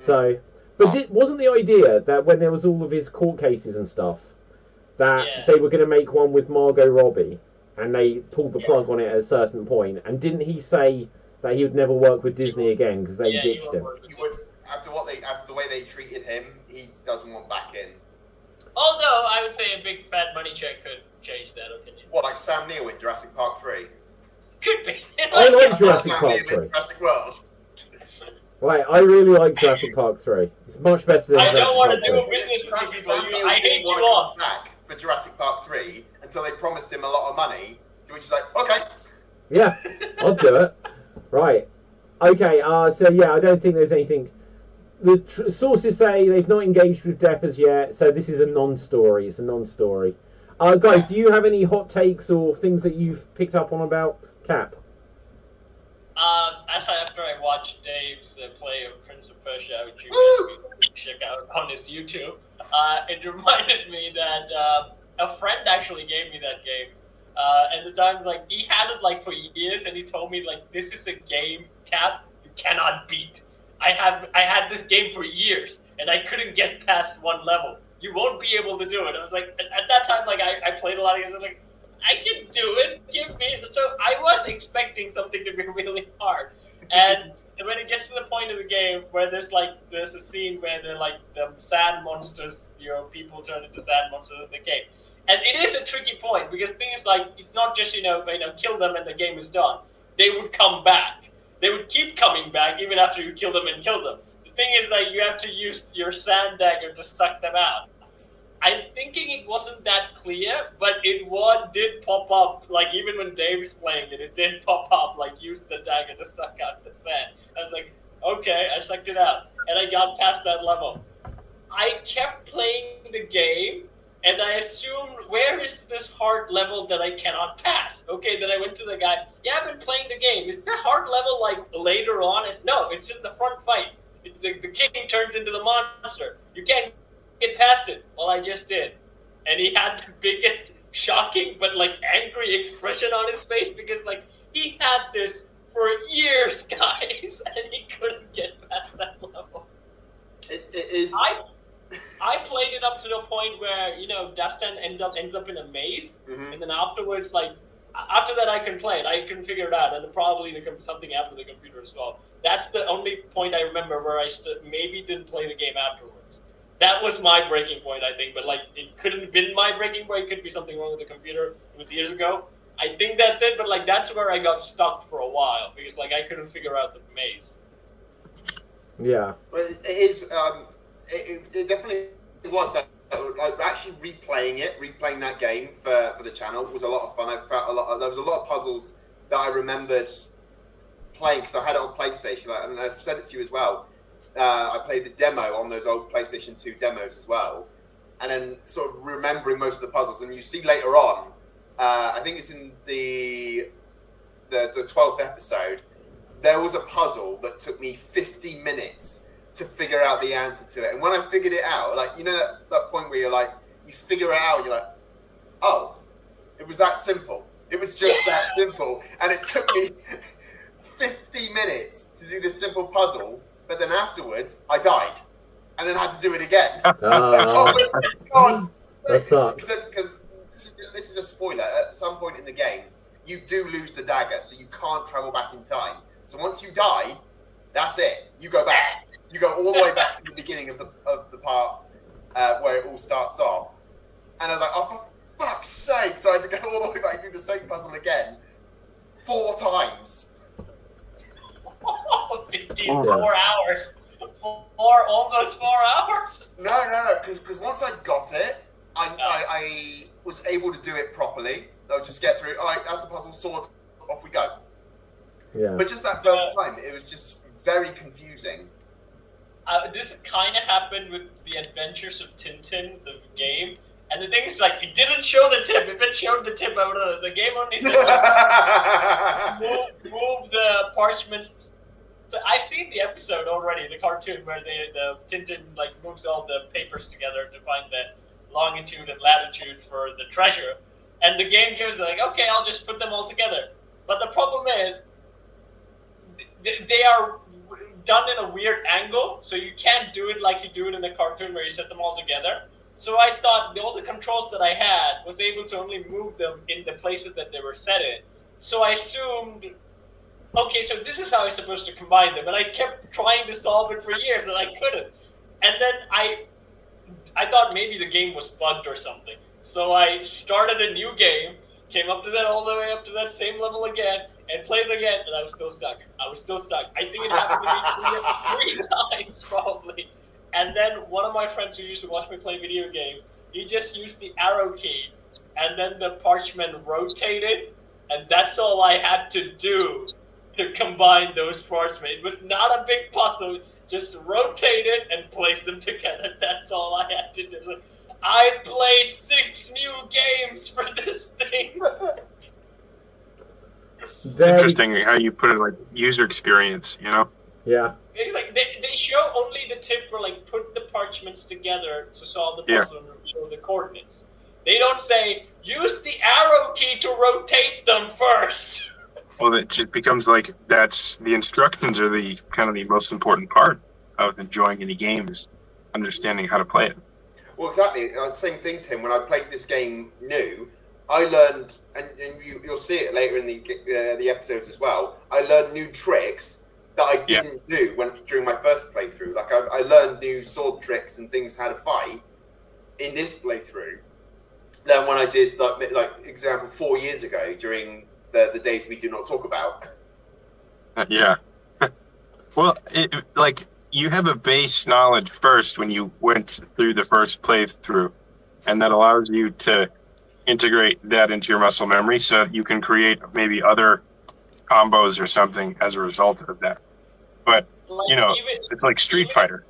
So... But wasn't the idea that when there was all of his court cases and stuff, that they were going to make one with Margot Robbie, and they pulled the plug on it at a certain point? And didn't he say that he would never work with Disney again because they ditched him?
He would, after the way they treated him, he doesn't want back in.
Although I would say a big fat money check could change that opinion.
What, like Sam Neill in Jurassic Park 3?
Could be.
I like Jurassic
Sam
Park
Neill
3.
in Jurassic World.
Right, I really like Jurassic Park 3. It's much better than
I
Jurassic
don't want to
Park
do a
2.
business with you people.
Sam Neill
I hate
didn't
you
want to
all.
come back for Jurassic Park 3 until they promised him a lot of money, to which he's like, okay.
Yeah, I'll do it. Right. Okay, so yeah, I don't think there's anything... The sources say they've not engaged with Depp as yet, so this is a non-story. It's a non-story. Guys, do you have any hot takes or things that you've picked up on about Cap?
After I watched Dave's play of Prince of Persia, which you can check out on his YouTube, it reminded me that a friend actually gave me that game. And the time, like, he had it like for years, and he told me, like, this is a game, Cap, you cannot beat. I had this game for years, and I couldn't get past one level. You won't be able to do it. I was like, at that time, like, I played a lot of games. I was like, I can do it. Give me. So I was expecting something to be really hard. And when it gets to the point of the game where there's a scene where they're like the sand monsters, people turn into sand monsters in the game. And it is a tricky point because things like, it's not just, kill them and the game is done. They would come back. They would keep coming back even after you kill them and kill them. The thing is that you have to use your sand dagger to suck them out. I'm thinking it wasn't that clear, but it did pop up, like even when Dave was playing it did pop up, like use the dagger to suck out the sand. I was like, okay, I sucked it out. And I got past that level. I kept playing the game, and I assumed, where is this hard level that I cannot pass? Okay, then I went to the guy, yeah, I've been playing the game. Is the hard level like later on? No, it's in the front fight. The king turns into the monster. You can't get past it. Well, I just did. And he had the biggest shocking but like angry expression on his face because like he had this for years, guys, and he couldn't get past that level.
It is...
I played it up to the point where, Dustin ends up in a maze, and then afterwards, like, after that I can play it. I can figure it out, and probably something happened to the computer as well. That's the only point I remember where I maybe didn't play the game afterwards. That was my breaking point, I think, but like, it couldn't have been my breaking point. It could be something wrong with the computer. It was years ago. I think that's it, but like, that's where I got stuck for a while, because like, I couldn't figure out the maze.
Yeah.
Well, it is... It definitely was that. Like actually replaying that game for the channel was a lot of fun. I felt there was a lot of puzzles that I remembered playing because I had it on PlayStation, and I've said it to you as well. I played the demo on those old PlayStation 2 demos as well, and then sort of remembering most of the puzzles. And you see later on, I think it's in the 12th episode, there was a puzzle that took me 50 minutes to figure out the answer to it. And when I figured it out, like, that point where you're like, you figure it out and you're like, oh, it was that simple. It was just that simple. And it took me 50 minutes to do this simple puzzle, but then afterwards, I died. And then I had to do it again. I was like, oh my God.
That sucks.
Because this is a spoiler. At some point in the game, you do lose the dagger, so you can't travel back in time. So once you die, that's it. You go back. You go all the way back to the beginning of the part where it all starts off. And I was like, oh, for fuck's sake. So I had to go all the way back and do the same puzzle again 4 times.
4 hours. Almost 4 hours.
No, because once I got it, I was able to do it properly. I'll just get through. All right, that's the puzzle, sword, off we go.
Yeah.
But just that first time, it was just very confusing.
This kind of happened with the Adventures of Tintin, the game. And the thing is, like, it didn't show the tip. If it showed the tip, the game only said, move the parchment. So I've seen the episode already, the cartoon, where the Tintin, like, moves all the papers together to find the longitude and latitude for the treasure. And the game gives like, okay, I'll just put them all together. But the problem is, they are done in a weird angle, so you can't do it like you do it in the cartoon where you set them all together. So I thought all the controls that I had was able to only move them in the places that they were set in. So I assumed, okay, so this is how I'm supposed to combine them. And I kept trying to solve it for years, and I couldn't. And then I thought maybe the game was bugged or something. So I started a new game, came up to that all the way up to that same level again, and played it again, and I was still stuck. I think it happened to me three times probably. And then one of my friends who used to watch me play video games, he just used the arrow key, and then the parchment rotated, and that's all I had to do to combine those parchments. It was not a big puzzle. Just rotate it and place them together. That's all I had to do. I played 6 new games for this thing.
Interesting how you put it, like user experience, you know?
Yeah.
It's like they show only the tip for like put the parchments together to solve the puzzle and show the coordinates. They don't say use the arrow key to rotate them first.
Well, it just becomes like that's the instructions are the kind of the most important part of enjoying any game is understanding how to play it.
Well, exactly. Same thing, Tim. When I played this game new, I learned, and you'll see it later in the episodes as well. I learned new tricks that I didn't do during my first playthrough. Like I learned new sword tricks and things how to fight in this playthrough than when I did like example 4 years ago during the days we do not talk about.
Yeah. Well, like you have a base knowledge first when you went through the first playthrough, and that allows you to integrate that into your muscle memory so you can create maybe other combos or something as a result of that. But,
Like,
you know, it's like Street Fighter.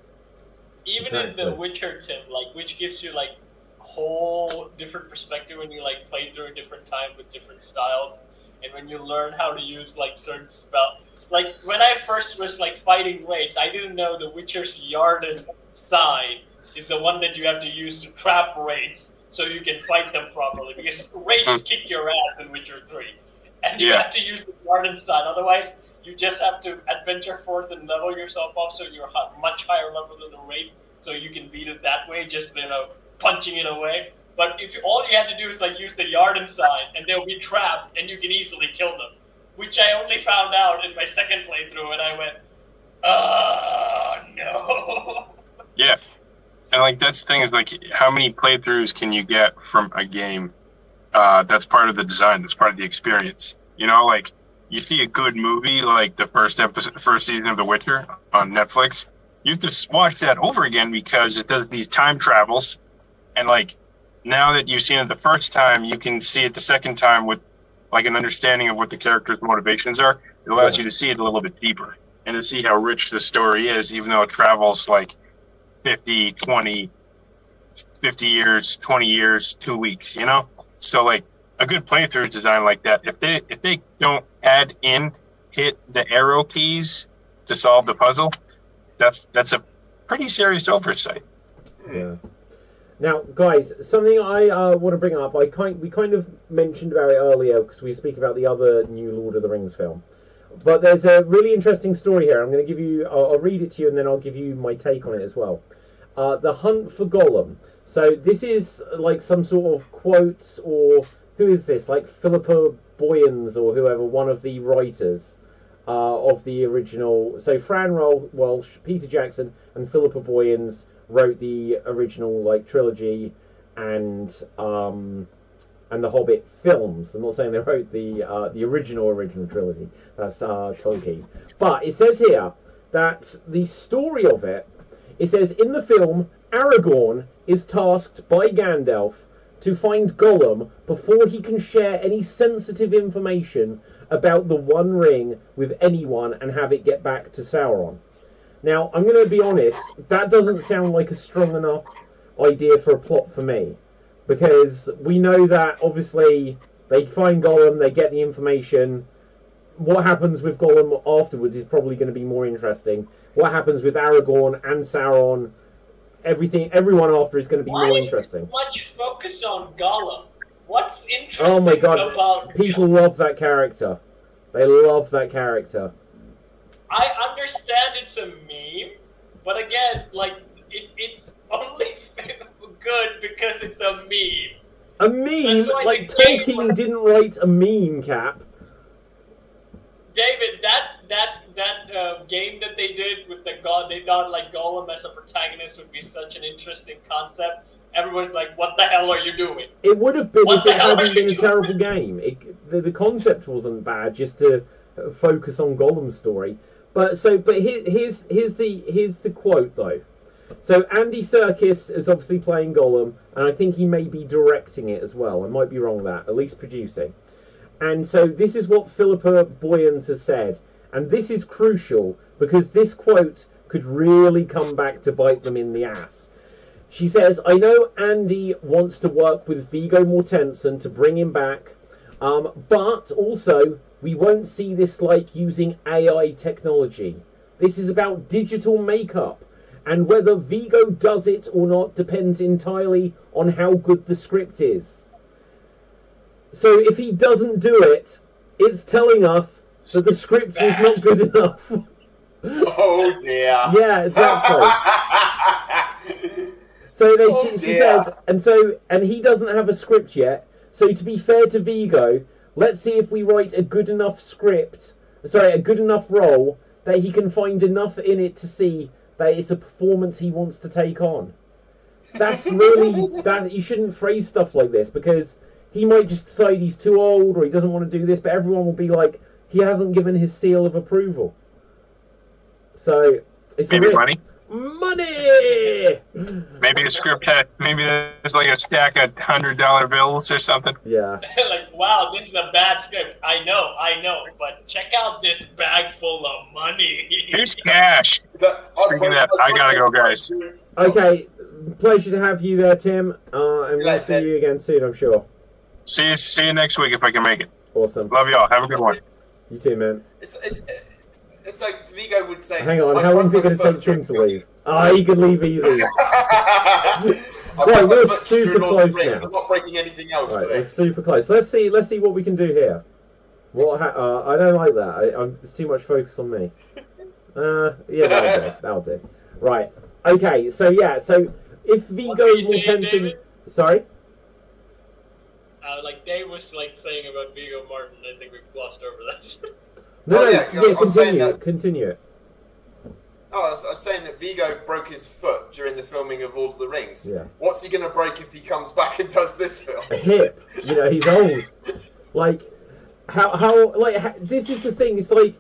Even
Exactly.
in The Witcher, Tim, like which gives you like whole different perspective when you like play through a different time with different styles, and when you learn how to use like certain spells. Like when I first was like fighting raids, I didn't know The Witcher's Yarden sign is the one that you have to use to trap raids so you can fight them properly, because raids kick your ass in Witcher 3. And you have to use the Yarden sign, otherwise you just have to adventure forth and level yourself up so you're much higher level than the raid, so you can beat it that way, just, you know, punching it away. But if all you have to do is like use the Yarden sign, and they'll be trapped, and you can easily kill them. Which I only found out in my second playthrough, and I went, no.
Yeah. And like that's the thing is like how many playthroughs can you get from a game? That's part of the design, that's part of the experience. You know, like you see a good movie like the first season of The Witcher on Netflix, you have to watch that over again because it does these time travels, and like now that you've seen it the first time, you can see it the second time with like an understanding of what the character's motivations are. It allows you to see it a little bit deeper and to see how rich the story is, even though it travels like 50 years, 20 years, 2 weeks, you know? So like a good playthrough design like that, if they don't hit the arrow keys to solve the puzzle, that's a pretty serious oversight.
Yeah. Now, guys, something I want to bring up. We kind of mentioned about it earlier because we speak about the other new Lord of the Rings film. But there's a really interesting story here. I'm going to give you. I'll read it to you, and then I'll give you my take on it as well. The Hunt for Gollum. So this is like some sort of quotes, or who is this? Like Philippa Boyens or whoever, one of the writers of the original. So Fran Welsh, Peter Jackson, and Philippa Boyens wrote the original like trilogy and the Hobbit films. I'm not saying they wrote the original trilogy. That's Tolkien. But it says here that the story of it says in the film, Aragorn is tasked by Gandalf to find Gollum before he can share any sensitive information about the One Ring with anyone and have it get back to Sauron. Now, I'm going to be honest, that doesn't sound like a strong enough idea for a plot for me. Because we know that, obviously, they find Gollum, they get the information. What happens with Gollum afterwards is probably going to be more interesting. What happens with Aragorn and Sauron, everyone after is going to be more interesting.
Why is so much focus on Gollum? What's interesting
Oh my god,
about
people love that character. They love that character.
I understand it's a meme, but again, like, it's only good because it's a meme.
A meme?
That's why
Like,
the game
Tolkien
was-
didn't write a meme, Cap.
David, that game that they did with the god, they thought like Gollum as a protagonist would be such an interesting concept. Everyone's like, "What the hell are you doing?"
It would have been
What
if
the
it
hell are
hadn't
you
been a
doing?
terrible game. The concept wasn't bad, just to focus on Gollum's story. But here's the quote though. So Andy Serkis is obviously playing Gollum, and I think he may be directing it as well. I might be wrong there, at least producing. And so this is what Philippa Boyens has said, and this is crucial because this quote could really come back to bite them in the ass. She says, "I know Andy wants to work with Viggo Mortensen to bring him back, but also we won't see this like using AI technology. This is about digital makeup, and whether Viggo does it or not depends entirely on how good the script is." So if he doesn't do it, it's telling us that the script was not good enough.
Oh dear.
Yeah, exactly. So she says, and he doesn't have a script yet. So to be fair to Viggo, let's see if we write a good enough a good enough role that he can find enough in it to see that it's a performance he wants to take on. That's really that you shouldn't phrase stuff like this because he might just decide he's too old or he doesn't want to do this, but everyone will be like, he hasn't given his seal of approval. So it's
Maybe
a risk.
money.
Money.
Maybe a script had. Maybe there's like a stack of $100 bills or something.
Yeah.
Like, wow, this is a bad script. I know, but check out this bag full of money.
Here's cash. Speaking of that, I gotta go, guys.
Okay, pleasure to have you there, Tim. And we'll see you again soon, I'm sure.
See you next week if I can make it.
Awesome.
Love y'all. Have a good one.
You too, man.
It's like Viggo would say.
Hang on, how long is it going to take Tim to leave? He could leave easy. Right, we're super close now.
I'm not breaking anything else.
Right, we're super close. Let's see what we can do here. I don't like that. It's too much focus on me. Yeah, that'll do. Right. Okay. So if Viggo Mortensen, sorry.
Like Dave was like saying about Viggo Martin, I think we glossed over that.
Continue it.
Oh, I was saying that Viggo broke his foot during the filming of Lord of the Rings.
Yeah.
What's he going to break if he comes back and does this film?
A hip. He's old. Like, this is the thing. It's like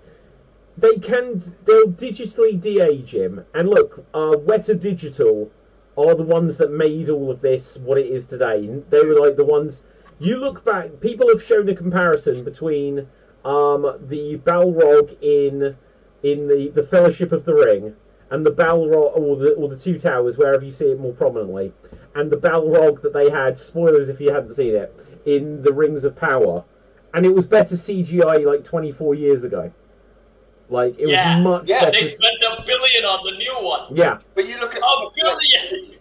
they'll digitally de-age him. And look, Weta Digital are the ones that made all of this what it is today. They were like the ones. You look back. People have shown a comparison between the Balrog in the Fellowship of the Ring and the Balrog or the Two Towers, wherever you see it more prominently, and the Balrog that they had, spoilers if you hadn't seen it, in the Rings of Power, and it was better CGI like 24 years ago. Like it was much better.
They spent $1 billion on the new one.
Yeah.
But you look at
$1 billion.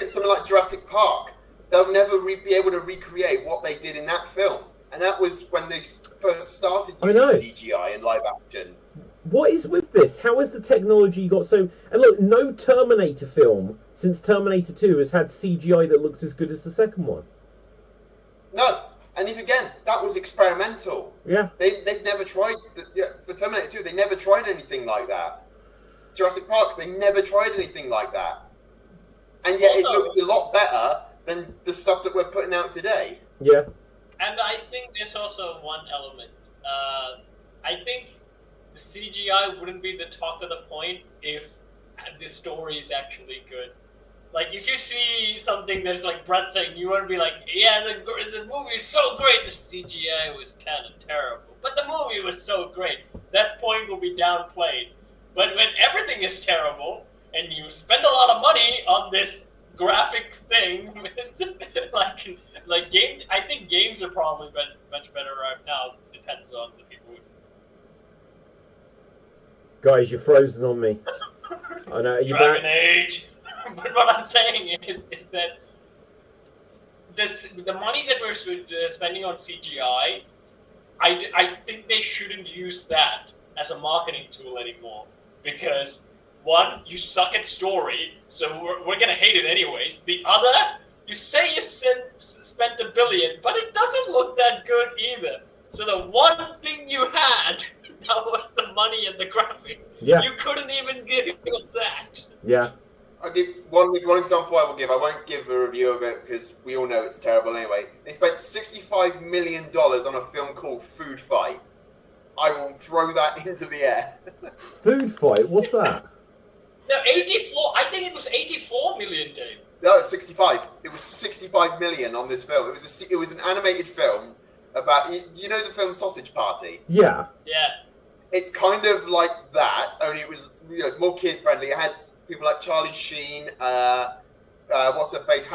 something like Jurassic Park. They'll never be able to recreate what they did in that film, and that was when they first started using CGI and live action.
What is with this? How has the technology got so... And look, no Terminator film since Terminator 2 has had CGI that looked as good as the second one.
No, and even again, that was experimental.
Yeah.
They never tried... For Terminator 2, they never tried anything like that. Jurassic Park, they never tried anything like that. And yet it looks a lot better than the stuff that we're putting out today.
Yeah.
And I think there's also one element. I think the CGI wouldn't be the talk of the point if the story is actually good. Like, if you see something that's like breathtaking, you won't be like, yeah, the movie is so great, the CGI was kind of terrible. But the movie was so great. That point will be downplayed. But when everything is terrible, and you spend a lot of money on this graphics thing, like games, I think games are probably much better right now. Depends on the people.
Guys, you're frozen on me. I know. You
Dragon
back?
Age. But what I'm saying is that the money that we're spending on CGI, I think they shouldn't use that as a marketing tool anymore, because one, you suck at story, so we're gonna hate it anyways. The other, you say you spent $1 billion, but it doesn't look that good either. So the one thing you had That was the money and the graphics.
Yeah.
You couldn't even give that.
Yeah.
I'll give one example I will give. I won't give a review of it because we all know it's terrible anyway. They spent $65 million on a film called Food Fight. I will throw that into the air.
Food Fight? What's that?
No, 84. I think it was 84 million, Dave.
No, it's 65. It was 65 million on this film. It was an animated film about, you know the film Sausage Party?
Yeah.
Yeah.
It's kind of like that, only it was, you know, it's more kid friendly. It had people like Charlie Sheen, what's her face,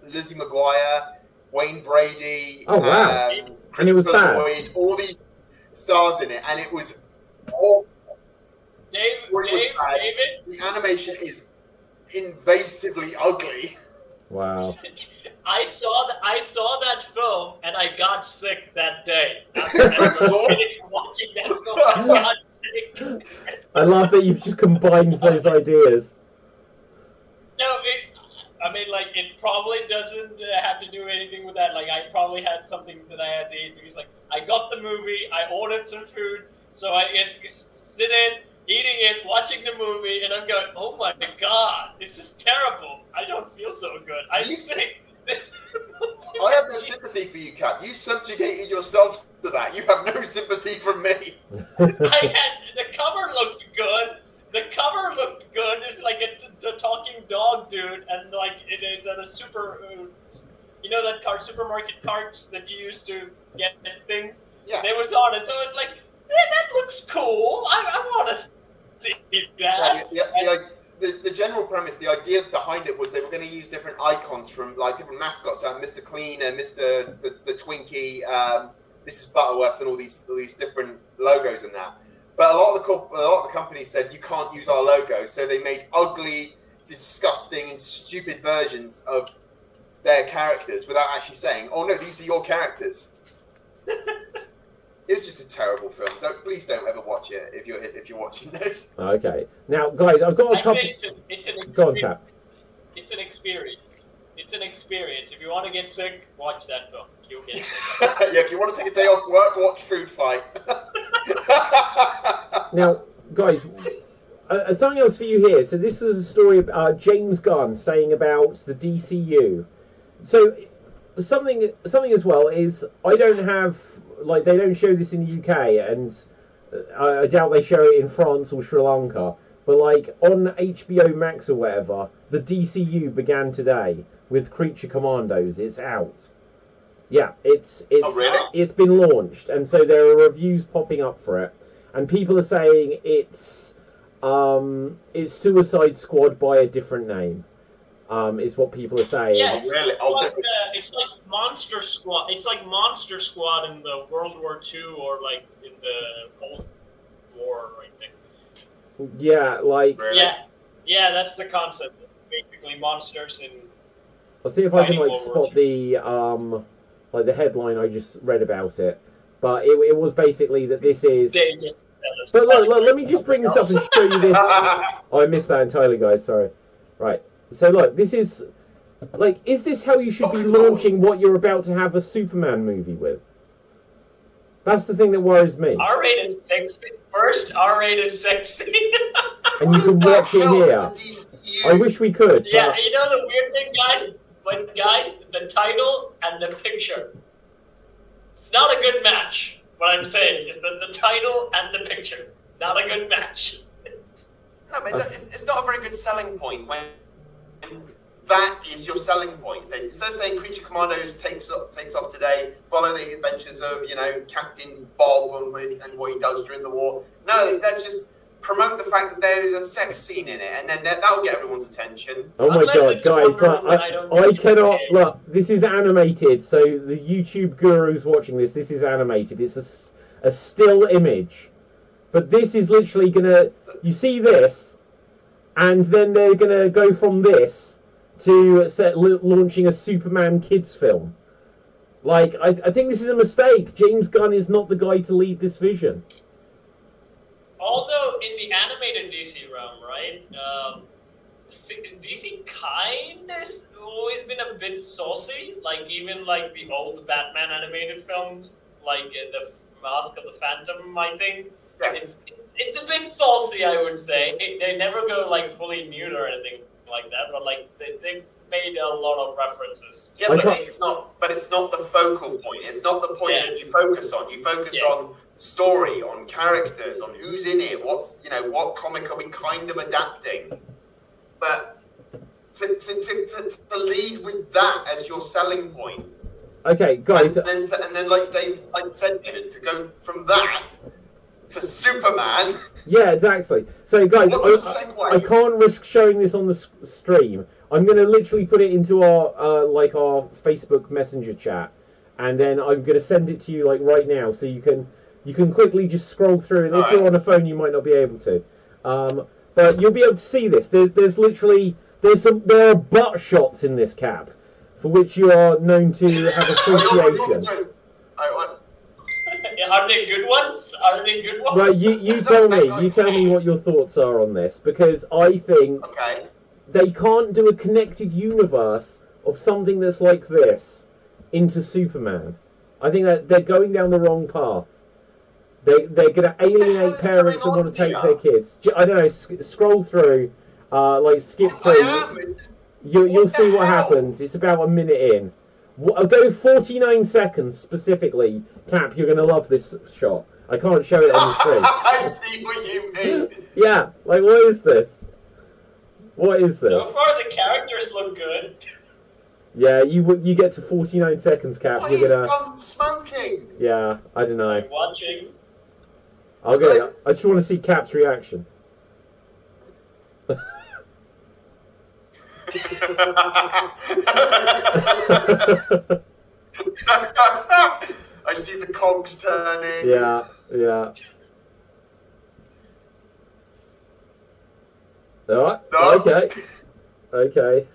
Lizzie McGuire, Wayne Brady,
Oh, wow.
Christopher
was bad.
Lloyd, all these stars in it, and it was all.
David,
The animation is invasively ugly.
Wow.
I saw that film and I got sick that day. After I finished watching that film, I got sick.
I love that you've just combined those ideas.
No, it probably doesn't have to do anything with that. Like, I probably had something that I had to eat because, like, I got the movie, I ordered some food, so I get to sit in, eating it, watching the movie, and I'm going, oh my god, this is terrible. I don't feel so good. I think this.
I have no sympathy for you, Cap. You subjugated yourself to that. You have no sympathy from me.
The cover looked good. The cover looked good. It's like the talking dog dude, and like it is at a super, you know that supermarket carts that you used to get things.
Yeah.
They was on it, so it's like, that looks cool. I want to see that.
The general premise, the idea behind it was they were going to use different icons from like different mascots, like Mr. Clean and Mr. the Twinkie, Mrs. Butterworth, and all these different logos and that. But a lot of the companies said you can't use our logo, so they made ugly, disgusting, and stupid versions of their characters without actually saying, "Oh no, these are your characters." It was just a terrible film. Please don't ever watch it if you're watching this.
Okay. Now, guys, I've got a couple.
It's an
Go on, Cap.
It's an experience. It's an experience. If you want to get sick, watch that film. You'll get sick.
Yeah, if you want to take a day off work, watch Food Fight.
Now, guys, something else for you here. So this is a story of James Gunn saying about the DCU. So something as well is I don't have, like, they don't show this in the UK, and I doubt they show it in France or Sri Lanka. But like on HBO Max or whatever, the DCU began today with Creature Commandos. It's out. Yeah, it's
really?
It's been launched, and so there are reviews popping up for it, and people are saying it's Suicide Squad by a different name. Is what people are saying.
Yeah,
Really?
it's like Monster Squad. It's like Monster Squad in the World War II or like in the Cold War, I think.
Yeah, like.
Really?
Yeah, that's the concept. Basically, monsters in.
I'll see if I can
Fighting
like
World War
spot the like the headline I just read about it, but it was basically that this is. But look, let me just bring this up and show you this. Oh, I missed that entirely, guys. Sorry. Right. So look, this is like, is this how you should be launching what you're about to have a Superman movie with? That's the thing that worries me.
R-rated sexy. First, R-rated sexy.
And you can watch it here. I wish we could.
Yeah,
But...
you know the weird thing, guys? The title and the picture. It's not a good match. What I'm saying is that the title and the picture, not a good match.
No, but it's not a very good selling point when that is your selling point. So instead of saying Creature Commandos takes off today, follow the adventures of, you know, Captain Bob and what he does during the war. No, let's just promote the fact that there is a sex scene in it, and then that'll get everyone's attention.
Oh my god, guys, I cannot, look, this is animated, so the YouTube gurus watching this is animated. It's a still image. But this is literally gonna, you see this, and then they're gonna go from this to launching a Superman kids film. Like, I think this is a mistake. James Gunn is not the guy to lead this vision.
Although in the animated DC realm, right, DC kind of always been a bit saucy. Like even like the old Batman animated films, like the Mask of the Phantom, I think.
Yeah.
It's a bit saucy, I would say. They never go like fully nude or anything like that, but like they made a lot of references.
Yeah, but it's not. But it's not the focal point. It's not the point that you focus on. You focus on story, on characters, on who's in it. What comic are we kind of adapting? But to lead with that as your selling point.
Okay, guys.
And then like Dave said, David, to go from that to Superman.
Yeah, exactly. So, guys, I can't risk showing this on the stream. I'm going to literally put it into our our Facebook Messenger chat, and then I'm going to send it to you like right now, so you can quickly just scroll through. And if you're on a phone, you might not be able to, but you'll be able to see this. There's literally there are butt shots in this, Cap, for which you are known to have appreciation.
Are they good ones? Are they good ones?
Well, you tell me. You tell me what your thoughts are on this, because I think they can't do a connected universe of something that's like this into Superman. I think that they're going down the wrong path. They're going to alienate parents that want to take their kids. I don't know. Scroll through, skip through. You'll see what happens. It's about a minute in. I'll go 49 seconds specifically. Cap, you're going to love this shot. I can't show it on the screen.
I see what you mean.
Yeah, like what is this? What is this?
So far, the characters look good.
Yeah, you get to 49 seconds, Cap.
What
you're
is
gonna.
Smoking?
Yeah, I don't know.
I'm watching.
I'll go. I just want to see Cap's reaction.
I see the cogs turning.
Yeah. Alright. No. Okay.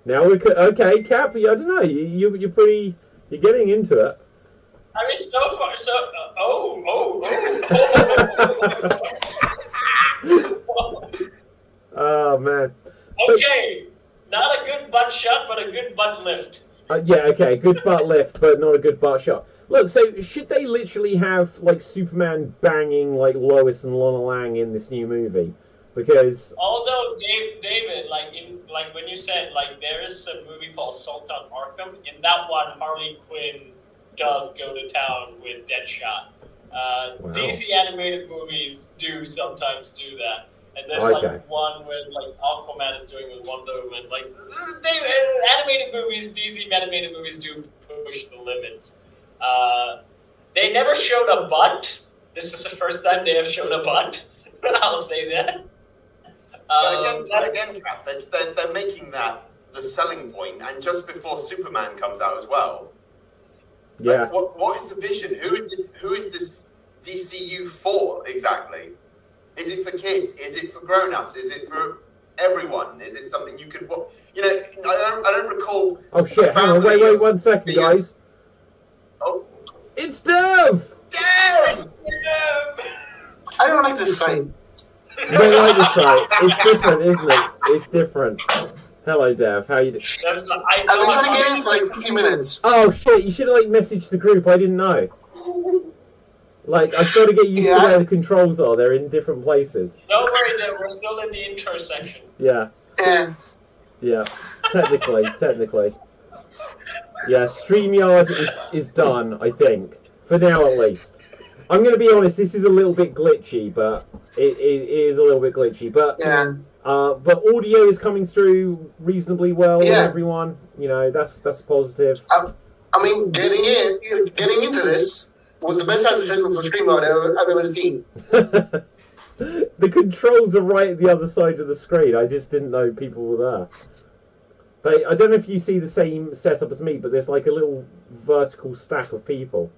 Now we could. Okay, Cap. I don't know. You're pretty. You're getting into it.
I mean, so far,
Oh man.
Okay, not a good butt shot, but a good butt lift.
Yeah, okay, good butt lift, but not a good butt shot. Look, so should they literally have like Superman banging like Lois and Lana Lang in this new movie? Because
although David, like when you said like there is a movie called Assault on Arkham, in that one Harley Quinn does go to town with Deadshot.
Wow.
DC animated movies do sometimes do that. And there's like one where like Aquaman is doing with Wonder Woman. Like animated movies, DC animated movies do push the limits. They never showed a butt. This is the first time they have shown a butt. I'll say that.
But again, Cap, they're making that the selling point, and just before Superman comes out as well.
Yeah.
Like, what is the vision? Who is this DCU for exactly? Is it for kids? Is it for grown-ups? Is it for everyone? Is it something you could watch? I don't recall.
Oh shit! Hang on, wait 1 second, guys.
Oh,
it's Dev.
Dev.
I don't like this site.
You don't like this site? It's different, isn't it? It's different. Hello, Dev. How you doing?
I've been trying to get in for like 15 minutes.
Oh shit! You should have like messaged the group. I didn't know. Like, I've got to get used to where the controls are. They're in different places.
Don't worry, Dev. We're still in the intro section.
Yeah. Yeah. Technically. Yeah. StreamYard is done. I think for now at least. I'm going to be honest. This is a little bit glitchy, but it is a little bit glitchy. But but audio is coming through reasonably well. And everyone, that's positive.
I mean, getting into this was the best transition for StreamYard I've ever seen.
The controls are right at the other side of the screen. I just didn't know people were there. But I don't know if you see the same setup as me, but there's like a little vertical stack of people.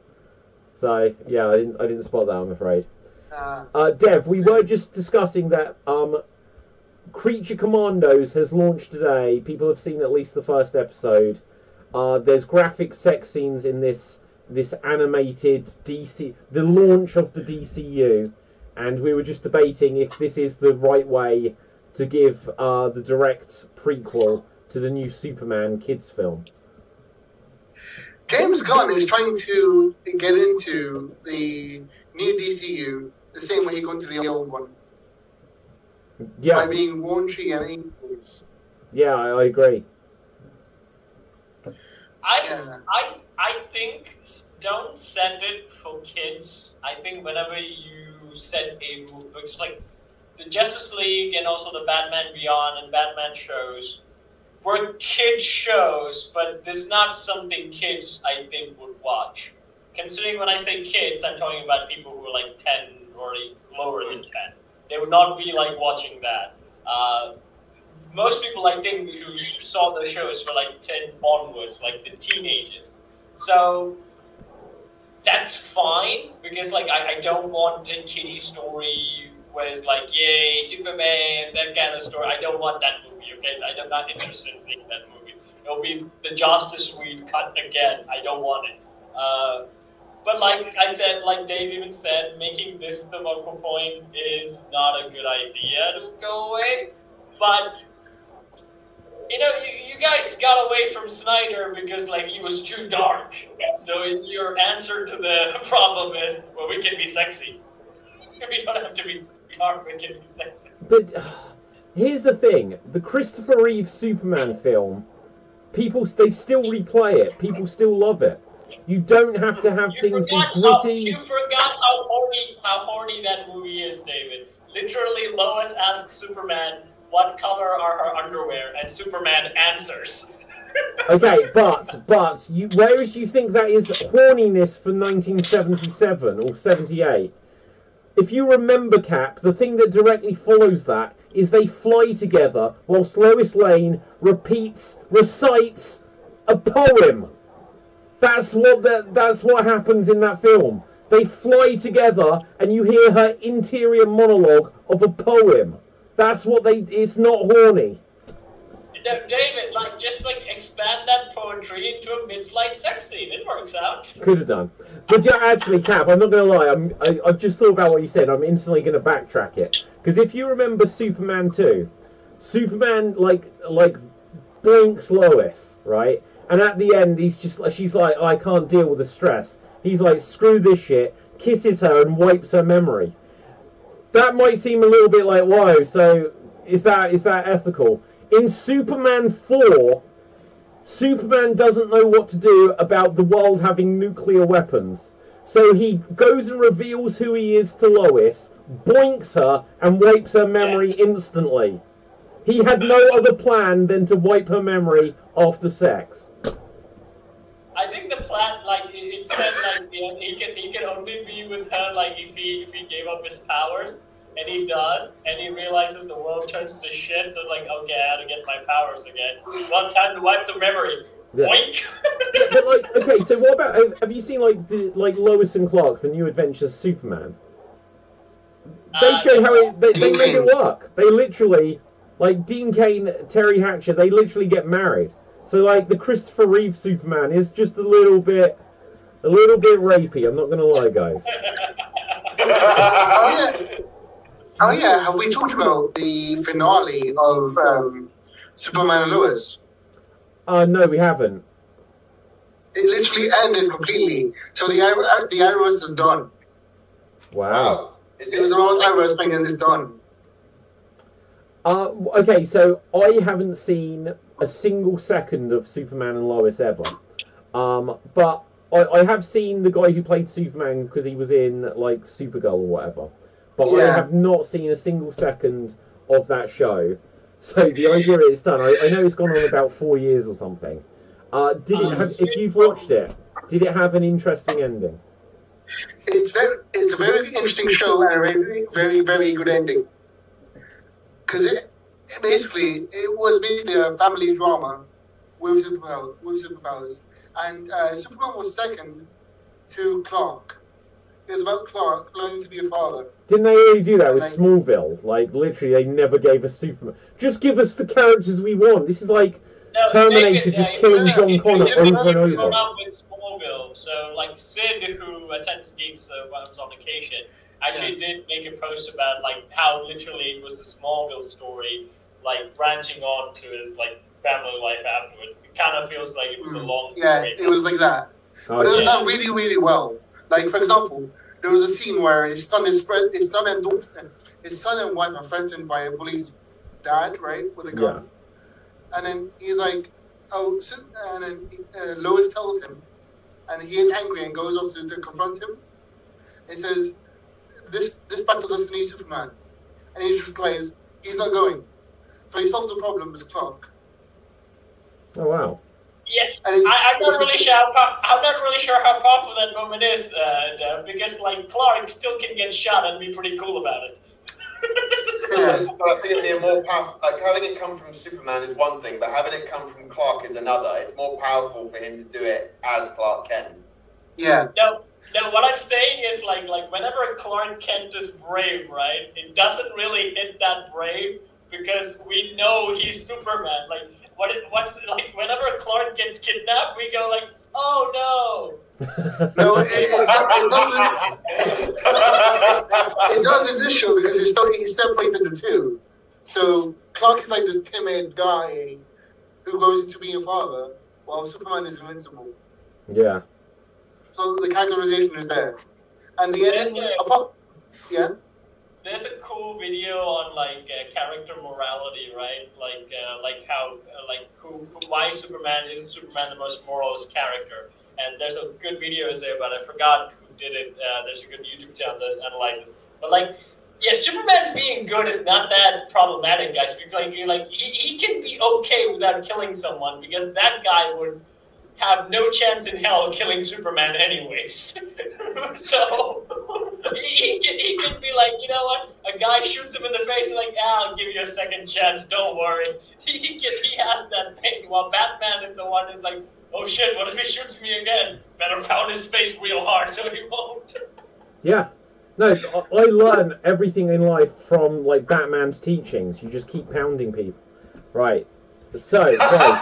So yeah, I didn't spot that, I'm afraid. Dev, we were just discussing that Creature Commandos has launched today. People have seen at least the first episode. There's graphic sex scenes in this animated DC, the launch of the DCU, and we were just debating if this is the right way to give the direct prequel to the new Superman kids film.
James Gunn is trying to get into the new DCU the same way he got into the old one.
Yeah.
By being raunchy and angry.
Yeah, I agree.
I think don't send it for kids. I think whenever you send a movie, it's like the Justice League and also the Batman Beyond and Batman shows were kid shows, but there's not something kids, I think, would watch. Considering when I say kids, I'm talking about people who are like 10 or lower than 10. They would not be like watching that. Most people, I think, who saw the shows were like 10 onwards, like the teenagers. So that's fine, because like I don't want a kiddie story where it's like, yay, Superman, that kind of story. I don't want that movie, okay? I'm not interested in seeing that movie. It'll be the Justice Suite cut again. I don't want it. But like I said, like Dave even said, making this the focal point is not a good idea to go away. But you know, you guys got away from Snyder because like he was too dark. So your answer to the problem is, well, we can be sexy. We don't have to be dark, we can be sexy.
But here's the thing: the Christopher Reeve Superman film, they still replay it. People still love it. You don't have to have things be gritty.
You forgot how horny that movie is, David. Literally, Lois asks Superman, what color are her underwear? And Superman answers.
Okay, but whereas you think that is horniness for 1977 or 78, if you remember, Cap, the thing that directly follows that is they fly together whilst Lois Lane recites a poem. That's what happens in that film. They fly together and you hear her interior monologue of a poem. That's what it's not horny.
David, just expand that poetry into a mid-flight sex scene. It works out.
Could have done. But yeah, actually, Cap, I'm not going to lie. I've just thought about what you said. I'm instantly going to backtrack it. Because if you remember Superman 2, Superman, blinks Lois, right? And at the end, she's like, I can't deal with the stress. He's like, screw this shit, kisses her and wipes her memory. That might seem a little bit like, whoa, so is that ethical? In Superman 4, Superman doesn't know what to do about the world having nuclear weapons. So he goes and reveals who he is to Lois, boinks her, and wipes her memory instantly. He had no other plan than to wipe her memory after sex.
I think the plan, it said, he can only be with her, if he gave up his powers. And he does, and he realizes the world turns to shit, so it's like, okay, I had to get my powers again. Well, time to wipe the memory.
Yeah.
Boink!
Yeah, but okay, so what about, have you seen Lois and Clark, The New Adventures of Superman? They showed how they made it work. They literally, Dean Cain, Terry Hatcher, they literally get married. So the Christopher Reeve Superman is just a little bit rapey, I'm not gonna lie, guys.
Oh yeah, have we talked about the finale of Superman and Lois?
No, we haven't.
It literally ended completely. So the Arrowverse is done.
Wow.
It was the last Arrowverse thing and it's done.
Okay, so I haven't seen a single second of Superman and Lois ever. But I have seen the guy who played Superman because he was in Supergirl or whatever. But yeah. I have not seen a single second of that show. So the idea is done. I know it's gone on about 4 years or something. If you've watched it, did it have an interesting ending?
It's a very interesting show and a very, very, very good ending. Because it was basically a family drama with superpowers. And Superman was second to Clark. It was about Clark learning to be a father.
Didn't they already do that with Smallville? Literally, they never gave us Superman. Just give us the characters we want. This is Terminator just killing John Connor over and over.
With Smallville. So, Sid, who attends Geeks when I was on vacation, actually did make a post about how literally it was the Smallville story, like branching on to his like family life afterwards. It kind of feels like it was a long.
Yeah,
break.
it was like that.
Oh,
But it was
yeah.
done really, really well. Like, for example, there was a scene where his son and wife are threatened by a bully's dad, right, with a gun. Yeah. And then he's like, oh, so, and then Lois tells him, and he is angry and goes off to confront him. He says, this battle doesn't need Superman. And he just replies, he's not going. So he solves the problem with Clark.
Oh, wow.
Yes, I'm not really sure. I'm not really sure how powerful that moment is, because like Clark still can get shot and be pretty cool about it.
Yes, but I think it'd be a more powerful. Like having it come from Superman is one thing, but having it come from Clark is another. It's more powerful for him to do it as Clark Kent.
Yeah.
No. What I'm saying is like whenever Clark Kent is brave, right? It doesn't really hit that brave because we know he's Superman. Like. What's like whenever Clark gets kidnapped, we go like, oh no.
No, it doesn't. It does in this show because he separated the two. So Clark is like this timid guy who goes into being a father, while Superman is invincible.
Yeah.
So the characterization is there, and the ending. Yeah.
There's a cool video on like character morality, right? Like how why Superman is the most moralist character, and there's a good video there, but I forgot who did it. There's a good YouTube channel that analyzes it. But like, yeah, Superman being good is not that problematic, guys. Because he can be okay without killing someone because that guy would have no chance in hell killing Superman anyways. So he can be like, you know what? A guy shoots him in the face and like, I'll give you a second chance. Don't worry. He has that pain. While Batman is the one who's like, oh shit, what if he shoots me again? Better pound his face real hard so he won't.
Yeah. No, I learn everything in life from like Batman's teachings. You just keep pounding people. Right. So, guys.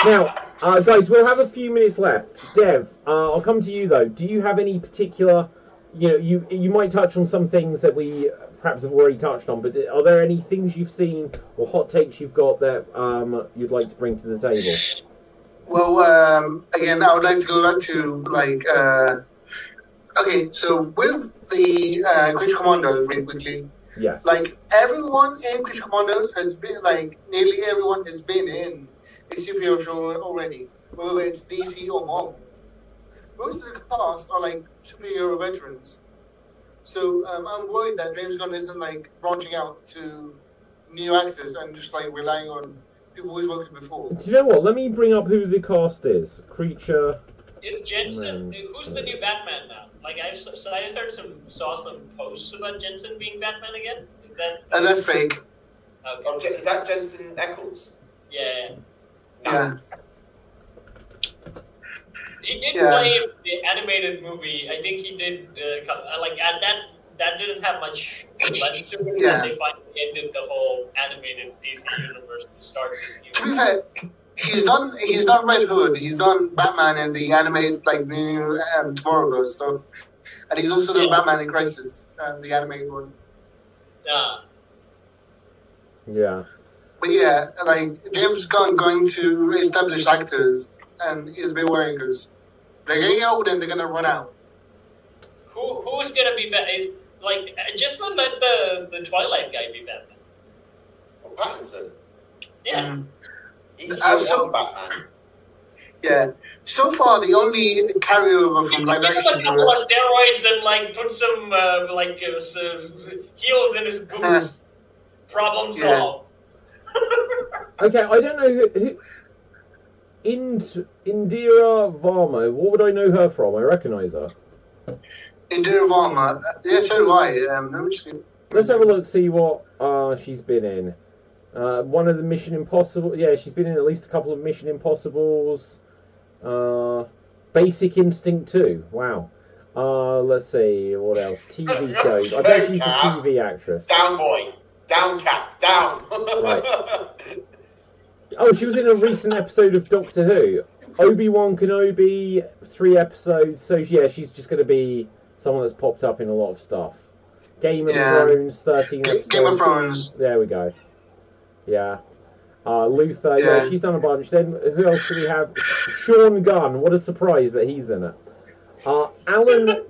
Now, guys, we'll have a few minutes left. Dev, I'll come to you though. Do you have any particular, you might touch on some things that we perhaps have already touched on, but are there any things you've seen or hot takes you've got that you'd like to bring to the table?
Well, again, I would like to go back to like, okay, so with the Creature Commandos, really quickly.
Yes.
Like everyone in Creature Commandos has been nearly everyone has been in a superhero show already, whether it's DC or Marvel. Most of the cast are like superhero veterans. So I'm worried that James Gunn isn't like branching out to new actors and just like relying on people who's worked before.
Do you know what? Let me bring up who the cast is. Creature.
Is Jensen? Who's the new Batman now? Like I saw some posts about Jensen being Batman again. Is that?
And that's fake.
Okay.
Oh, is that Jensen Ackles?
Yeah.
Yeah.
He did play the animated movie. I think he did. And that didn't have much left to it.
Yeah.
They finally ended the whole animated DC universe to start this
To be
universe.
fair, he's done Red Hood, he's done Batman and the animated like new Tomorrowverse stuff, and he's also done Batman in Crisis, the animated one.
Yeah.
But yeah, like James Gunn going to establish actors, and he's been worrying because they're getting old and they're gonna run out.
Who's gonna be Batman? Like, just let the Twilight guy be Batman.
Oh, Pattinson.
Yeah.
He's so Batman.
Yeah. So far, the only carryover from live action.
Give him a couple of steroids and like put some heels in his boots. Problem solved.
Okay, I don't know who Indira Varma. What would I know her from? I recognise her.
Indira Varma. Yeah, so do I.
Let's have a look. See what she's been in. One of the Mission Impossible. Yeah, she's been in at least a couple of Mission Impossibles. Basic Instinct 2. Wow. Let's see what else. TV shows. I bet she's a TV actress.
Down, boy. Down, Cap. Down.
Right. Oh, she was in a recent episode of Doctor Who. Obi-Wan Kenobi, 3 episodes. So yeah, she's just going to be someone that's popped up in a lot of stuff. Game of Thrones, 13 episodes.
Game of Thrones.
There we go. Yeah. Luther, yeah, she's done a bunch. Then who else do we have? Sean Gunn. What a surprise that he's in it. Alan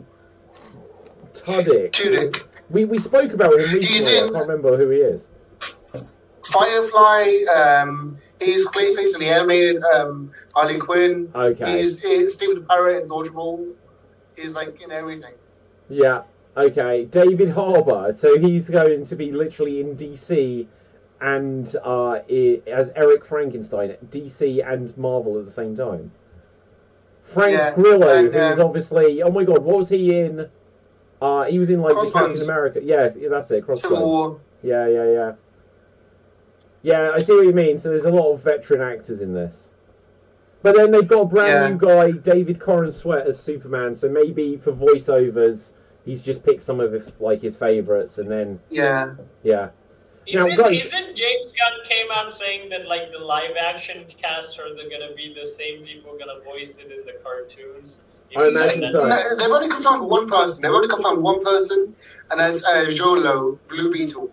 Tudyk. We spoke about him recently. I can't remember who he is.
Firefly. He's Clayface in the animated Harley Quinn.
Okay.
He's Stephen the Pirate and Dodgeball. He's like in everything.
Yeah. Okay. David Harbour. So he's going to be literally in DC and as Eric Frankenstein, DC and Marvel at the same time. Frank Grillo, who's obviously, oh my god, what was he in? He was in like the Captain America. Yeah, that's it. Crossbones. Yeah. Yeah, I see what you mean. So there's a lot of veteran actors in this. But then they've got a brand new guy, David Corran Sweat, as Superman. So maybe for voiceovers, he's just picked some of his favorites, and then yeah.
Isn't James Gunn came out saying that like the live action cast are gonna be the same people gonna voice it in the cartoons?
I imagine so.
No, they've only confirmed one person. And that's Jolo, Blue Beetle.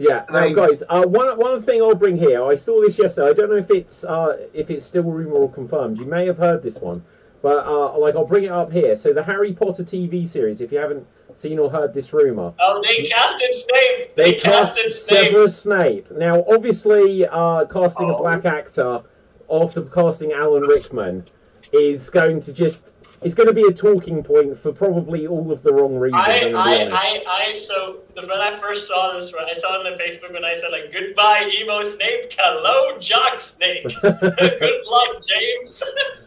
Yeah. Now, guys, one thing I'll bring here. I saw this yesterday. I don't know if it's still rumor or confirmed. You may have heard this one, but I'll bring it up here. So the Harry Potter TV series, if you haven't seen or heard this rumor.
Oh, they casted Snape.
They casted Severus Snape. Now, obviously, casting a black actor after casting Alan Rickman is going to be a talking point for probably all of the wrong reasons.
So when I first saw this, I saw it on Facebook when I said like, goodbye emo Snape, hello jock Snape. Good luck, James.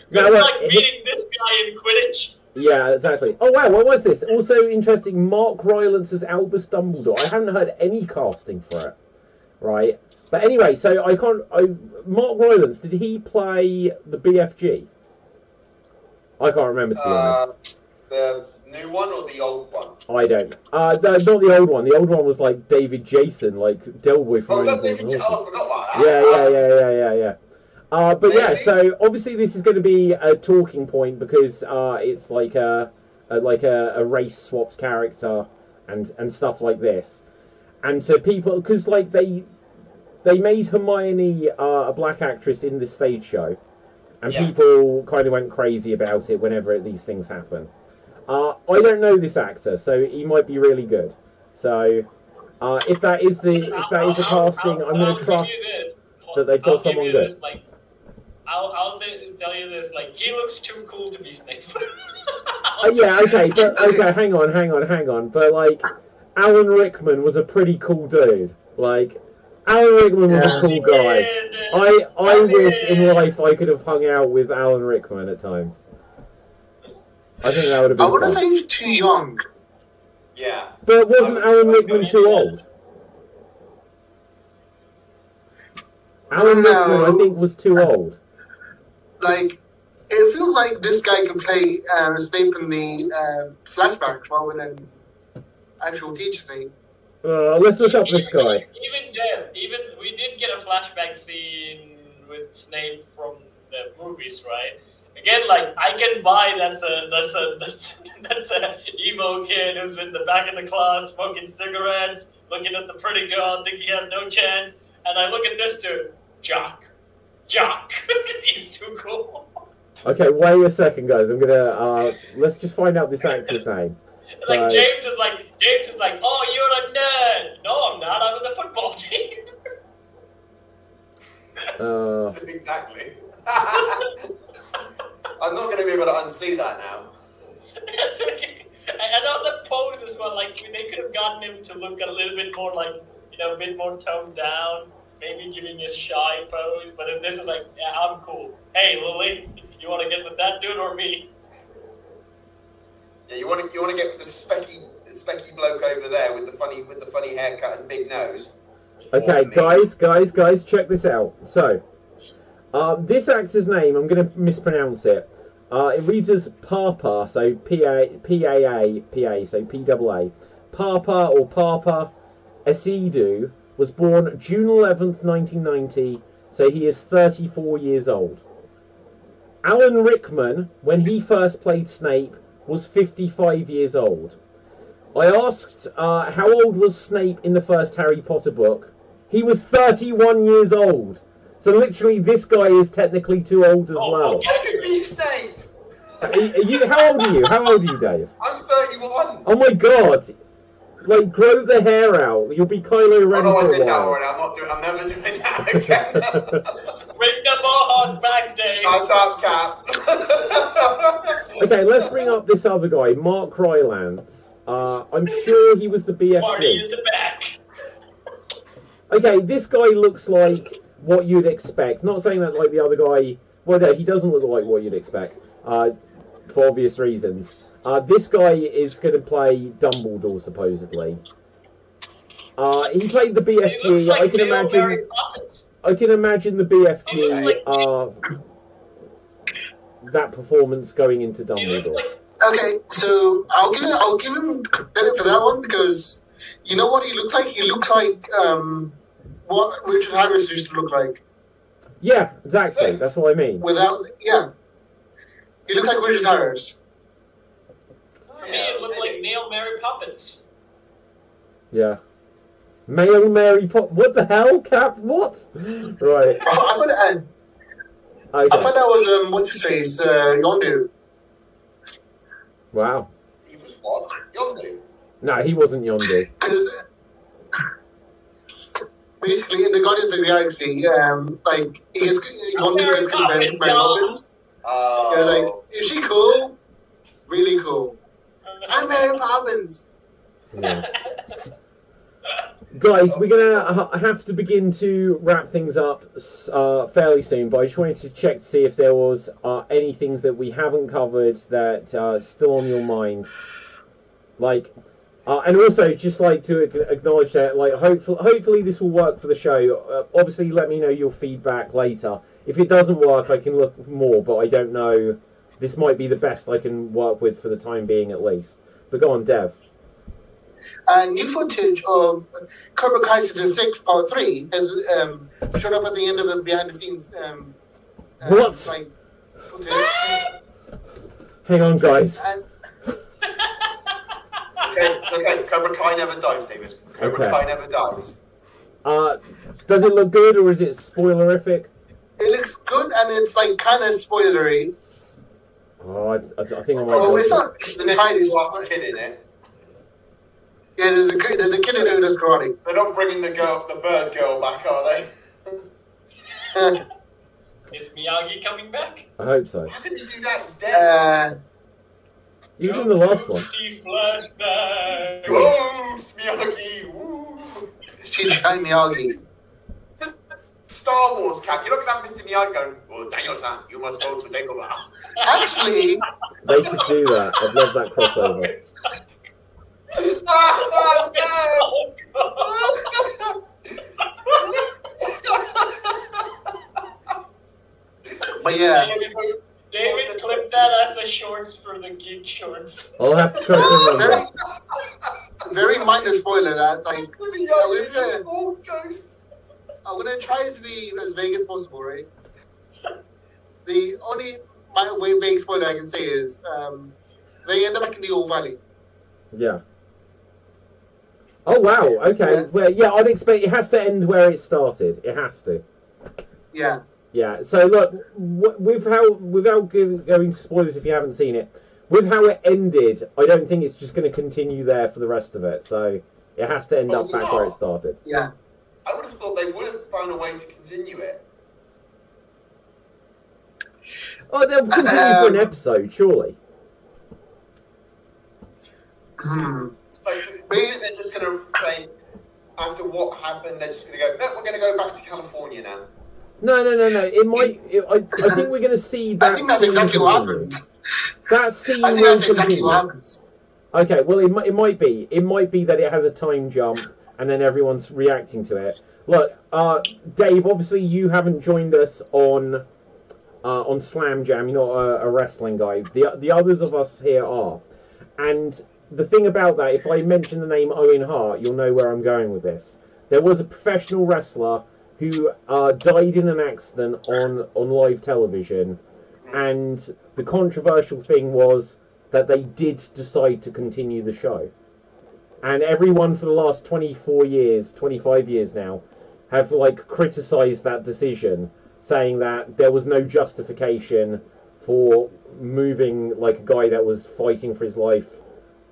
Good luck beating this guy in Quidditch.
Yeah, exactly. Oh wow, what was this? Also interesting, Mark Rylance as Albus Dumbledore. I haven't heard any casting for it. Right? But anyway, so Mark Rylance, did he play the BFG? I can't remember, to be honest.
The new one or the old one?
I don't. No, not the old one. The old one was like David Jason, like Delboy from...
Oh, was that David Jason? Oh, I forgot about that.
Yeah. But yeah, so obviously this is going to be a talking point because it's like a race swapped character and stuff like this. And so people... Because like they made Hermione a black actress in the stage show. And people kind of went crazy about it whenever these things happen. I don't know this actor, so he might be really good. So if that is the casting, I'm going to trust that they've got someone good.
I'll tell you this: like he looks too cool to be Snape.
Yeah, okay, but okay, hang on. But like, Alan Rickman was a pretty cool dude. Like, Alan Rickman was a cool guy. I wish in life I could have hung out with Alan Rickman at times. I think that would have been
I want to say he's too young.
Yeah.
But wasn't Alan Rickman too old? Alan Rickman, I think, was too old.
Like, it feels like this guy can play Snape in the flashbacks rather than actual teacher Snape.
Let's look up this guy.
Even we did get a flashback scene with Snape from the movies, right? Again, like I can buy that's a emo kid who's in the back of the class smoking cigarettes, looking at the pretty girl, thinking he has no chance, and I look at this dude, jock, he's too cool.
Okay, wait a second, guys. I'm gonna let's just find out this actor's name.
So, like James is like, oh, you're a nerd. No, I'm not. I'm in the football team.
Exactly. I'm not going to be able to unsee that now.
And on the pose as well, like they could have gotten him to look a little bit more like, a bit more toned down, maybe giving a shy pose. But if this is like, yeah, I'm cool. Hey, Lily, you want to get with that dude or me?
Yeah, you want to get with the specky bloke over there with the funny haircut and big nose.
Okay, guys, check this out. So, this actor's name, I'm going to mispronounce it. It reads as Papa, so P-A-A-P-A, so P-A-A. Papa Assadie was born June 11th, 1990, so he is 34 years old. Alan Rickman, when he first played Snape, was 55 years old. I asked how old was Snape in the first Harry Potter book. He was 31 years old. So literally, this guy is technically too old as well.
Look at me, Snape!
How old are you? How old are you, Dave?
I'm 31.
Oh my god! Like, grow the hair out. You'll be Kylo Ren
Oh no, I
for
did
a
that
while.
already. I'm never doing that again.
Bring the mohawk back, Dave.
Shut up, Cap.
Okay, let's bring up this other guy, Mark Rylance. I'm sure he was the
Marty is
BFG.
the back.
Okay, this guy looks like what you'd expect. Not saying that like the other guy. Well, no, he doesn't look like what you'd expect. For obvious reasons. This guy is going to play Dumbledore, supposedly. He played the
He looks
BFG.
like
I can
Neil
imagine.
Mary Poppins.
I can imagine the
He looks
BFG.
like-
That performance going into
He looks
Dumbledore.
like
Okay, so I'll give him credit for that one because you know what he looks like? He looks like what Richard Harris used to look like.
Yeah, exactly. That's what I mean.
Without he looks like Richard Harris.
for me. It looked like Neil Mary Poppins.
Yeah. Male Mary Pop. What the hell, Cap? What? Right.
I thought
Okay.
that was what's his face, Yondu.
Wow.
He was what? Yondu.
No, he wasn't Yondu.
Because basically in the Guardians of the Galaxy, like Yondu gets compared to Mary Poppins.
Oh.
Yeah, like, is she cool? Really cool. I'm Mary Poppins.
Yeah. Guys, we're gonna have to begin to wrap things up fairly soon, but I just wanted to check to see if there was any things that we haven't covered that are still on your mind. Like, and also just like to acknowledge that, like, hopefully this will work for the show. Obviously, let me know your feedback later. If it doesn't work, I can look more, but I don't know. This might be the best I can work with for the time being, at least. But go on, Dev.
New footage of Cobra Kai Season 6 Part 3 has shown up at the end of the behind the scenes
What?
like, footage.
Hang on, guys.
And
Okay, Cobra Kai never dies, David. Cobra
Okay.
Kai never dies.
Does it look good, or is it spoilerific?
it looks good and it's like kind of spoilery.
Oh, I think I might.
Oh,
watch
it's
it.
not
The
entirely
next
spoilery.
last kid in it.
Yeah, there's a kid in it who does karate.
They're not bringing the bird girl back, are they?
Is Miyagi coming back?
I hope so.
How can you do that? He's dead.
He was in the last one.
See flashback.
Ghost Miyagi. Woo.
CGI Miyagi.
Star Wars Cap. You're not gonna have Mr. Miyagi going, "Oh, Daniel-san, you must go to Dagobah."
Actually,
They should do that. I'd love that crossover.
Oh,
but yeah,
David, clip that as the shorts for the Geek Shorts.
I'll have to try to remember.
very, very minor spoiler that like I'm gonna try to be as vague as possible, right? The only way vague spoiler I can say is they end up back in the old valley.
Yeah. Oh wow. Okay.
Yeah.
Well, yeah, I'd expect it has to end where it started. It has to.
Yeah.
Yeah. So look, without going spoilers if you haven't seen it, with how it ended, I don't think it's just going to continue there for the rest of it. So it has to end
Oh,
up
it's
back
not.
where it started.
Yeah.
I would have thought they would have found a way to continue it.
Oh, they'll continue for an episode, surely.
Like, they're just going to say, after what happened, they're just going to go, no, we're going to go back to California now.
No. It might. I think we're going to see that.
I think that's
scene
exactly what
continue.
happens.
That scene
I think
will
that's exactly
continue.
what happens.
Okay, well, it might be. It might be that it has a time jump, and then everyone's reacting to it. Look, Dave. Obviously, you haven't joined us on Slam Jam. You're not a wrestling guy. The others of us here are. And the thing about that, if I mention the name Owen Hart, you'll know where I'm going with this. There was a professional wrestler who died in an accident on live television, and the controversial thing was that they did decide to continue the show. and everyone for the last 24 years, 25 years now, have like criticised that decision, saying that there was no justification for moving like a guy that was fighting for his life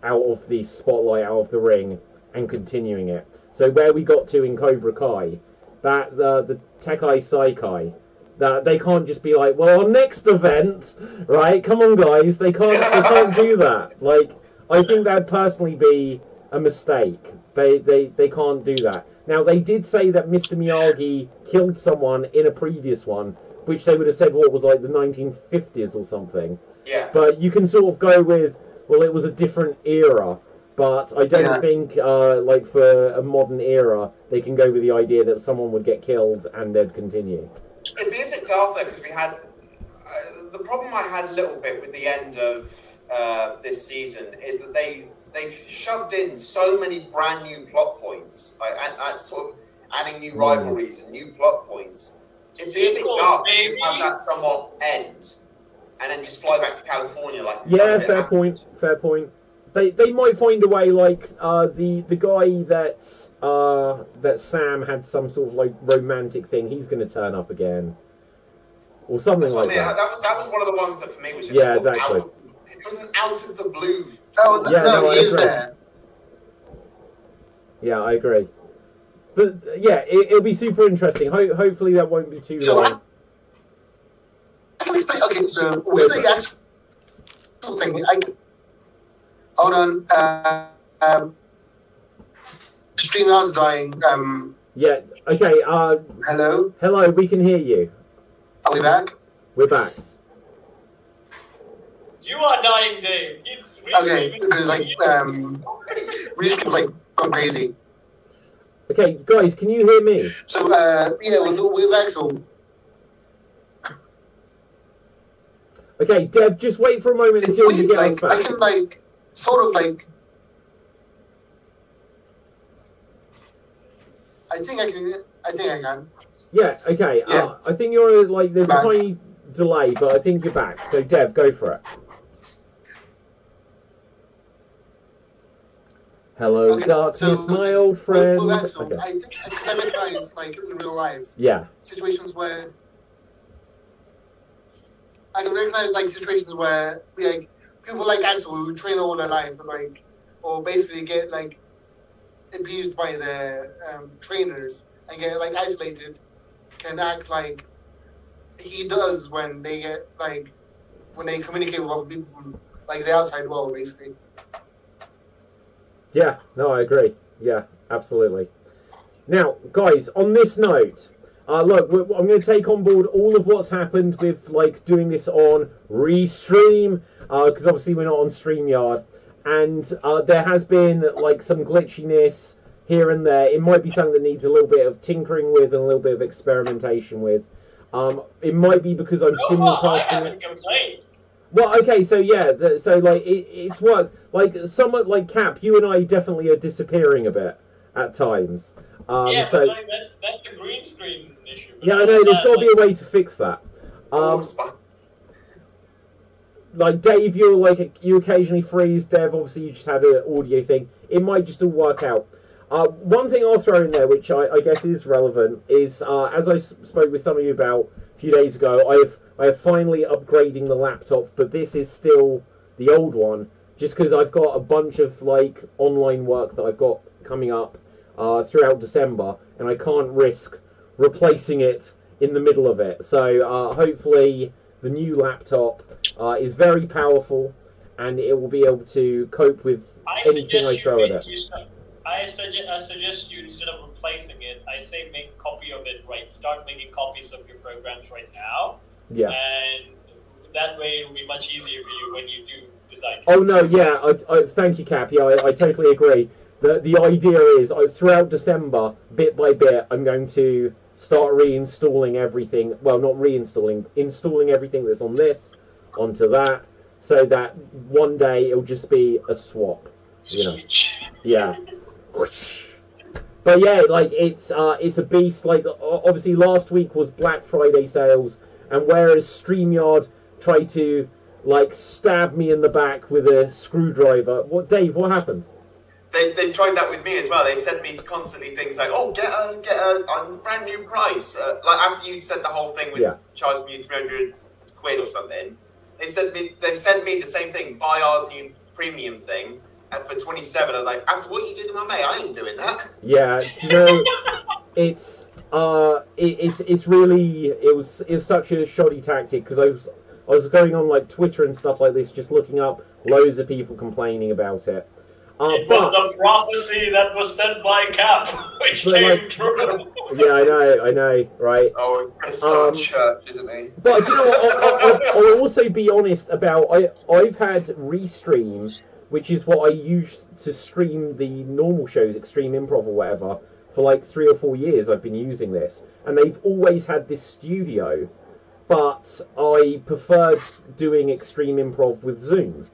out of the spotlight, out of the ring, and continuing it. So where we got to in Cobra Kai, that the Tekai Saikai, that they can't just be like, well, our next event, right? Come on, guys, they can't do that. Like, I think that'd personally be a mistake. They can't do that. Now, they did say that Mr. Miyagi killed someone in a previous one, which they would have said what was like the 1950s or something.
Yeah.
But you can sort of go with, well, it was a different era. But I don't think, like, for a modern era, they can go with the idea that someone would get killed and they'd continue.
It'd be a bit daft though, because we had the problem I had a little bit with the end of this season is that they've shoved in so many brand new plot points, like and sort of adding new rivalries and new plot points. It'd be a bit daft to just have that somewhat end and then just fly back to California. Like,
yeah, fair point. Fair point. They might find a way, like the guy that Sam had some sort of like romantic thing. He's going to turn up again, or something like that.
That was one of the ones that for me was just
exactly.
It was an out of the blue.
Oh no, he is there.
Yeah, I agree. But yeah, it'll be super interesting. Hopefully that won't be too long.
Okay, so with the actual thing, hold on. StreamYard's dying.
Yeah. Okay.
Hello.
Hello. We can hear you.
Are we back?
We're back.
You are dying, Dave.
Okay, because like we just like gone crazy.
Okay, guys, can you hear me?
So yeah, with Axel.
Okay, Dev, just wait for a moment until you get us back.
I can like sort of like. I think I can.
Yeah. Okay.
Yeah.
I think you're like there's a tiny delay, but I think you're back. So Dev, go for it. Hello,
Okay,
darkness, my old friend.
With Axel,
Okay.
I think because I recognize like in real life.
Yeah.
Situations where I can recognize like situations where like people like Axel who train all their life and like or basically get like abused by their trainers and get like isolated can act like he does when they get like when they communicate with other people from like the outside world basically.
Yeah, no, I agree. Yeah, absolutely. Now, guys, on this note, look, I'm going to take on board all of what's happened with, like, doing this on Restream, because obviously we're not on StreamYard, and there has been, like, some glitchiness here and there. It might be something that needs a little bit of tinkering with and a little bit of experimentation with. It might be because I'm simulcasting
I haven't complained.
Well, okay, so yeah, so like it's worked. Like somewhat like Cap, you and I definitely are disappearing a bit at times.
Yeah,
so
but like, that's the green screen issue.
yeah, I know there's got to be a way to fix that. Like Dave, you occasionally freeze. Dev, obviously, you just had an audio thing. It might just all work out. One thing I'll throw in there, which I guess is relevant, is as I spoke with some of you about a few days ago, I have finally upgrading the laptop, but this is still the old one, just because I've got a bunch of like online work that I've got coming up throughout December, and I can't risk replacing it in the middle of it. So hopefully the new laptop is very powerful, and it will be able to cope with anything I throw at it.
I suggest you, instead of replacing it, I say make a copy of it right. Start making copies of your programs right now.
Yeah.
And that way it will be much easier for you when you do decide.
Oh no, yeah, I thank you, Cap. Yeah, I totally agree. The idea is throughout December, bit by bit, I'm going to start reinstalling everything. Well, not reinstalling, installing everything that's on this onto that, so that one day it'll just be a swap. You know. Yeah. But yeah, like it's a beast. Like obviously last week was Black Friday sales, and whereas StreamYard tried to like stab me in the back with a screwdriver, Dave, what happened?
They tried that with me as well. They sent me constantly things like, "Oh, get a brand new price." Like after you said the whole thing with charging you £300 or something, they sent me the same thing. Buy our new premium thing for 27. I was like, after what you did to my mate, I ain't doing that.
Yeah, you know, it's really it was such a shoddy tactic because I was going on like Twitter and stuff like this, just looking up loads of people complaining about it.
It was the prophecy that was sent by Cap, which came true.
Yeah, I know, right?
Oh, he's going to start church, isn't he?
But you know what? I'll also be honest about I've had Restream, which is what I use to stream the normal shows, Extreme Improv or whatever, for like 3 or 4 years. I've been using this, and they've always had this studio, but I preferred doing Extreme Improv with Zoom.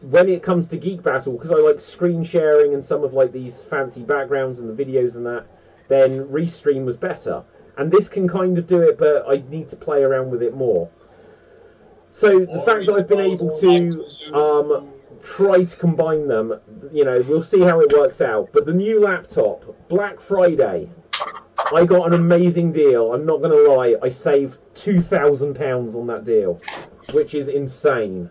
When it comes to Geek Battle, because I like screen sharing and some of like these fancy backgrounds and the videos and that, then Restream was better. And this can kind of do it, but I need to play around with it more. So the fact that I've been able to try to combine them, you know, we'll see how it works out. But the new laptop, Black Friday, I got an amazing deal. I'm not going to lie, I saved £2,000 on that deal, which is insane.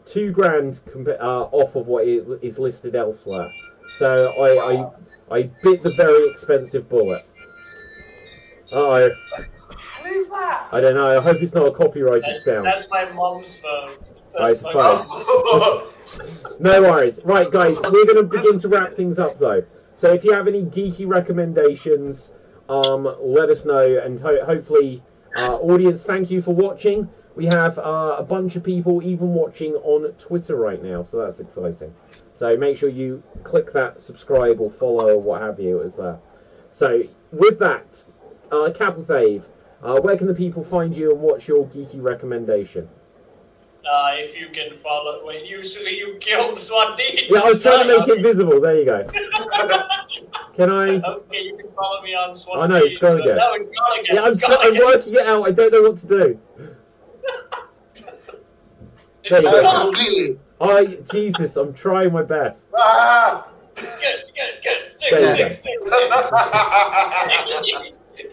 £2,000 off of what is listed elsewhere. So I bit the very expensive bullet. Uh-oh.
What is that?
I don't know. I hope it's not a copyrighted sound.
That's my mom's phone.
I suppose. No worries. Right, guys, we're going to begin to wrap things up, though. So if you have any geeky recommendations, let us know. And hopefully, audience, thank you for watching. We have a bunch of people even watching on Twitter right now, so that's exciting. So make sure you click that subscribe or follow or what have you as there. So with that, Capelthave, where can the people find you and what's your geeky recommendation?
If you can follow, when you killed Swadee.
Yeah, I was trying to make it visible. There you go. Can I?
Okay, you can follow me on Swadee.
I know, it's gone again.
No, it's gone again.
Yeah, I'm working it out. I don't know what to do. There you go. Jesus, I'm trying my best.
Good. Stick.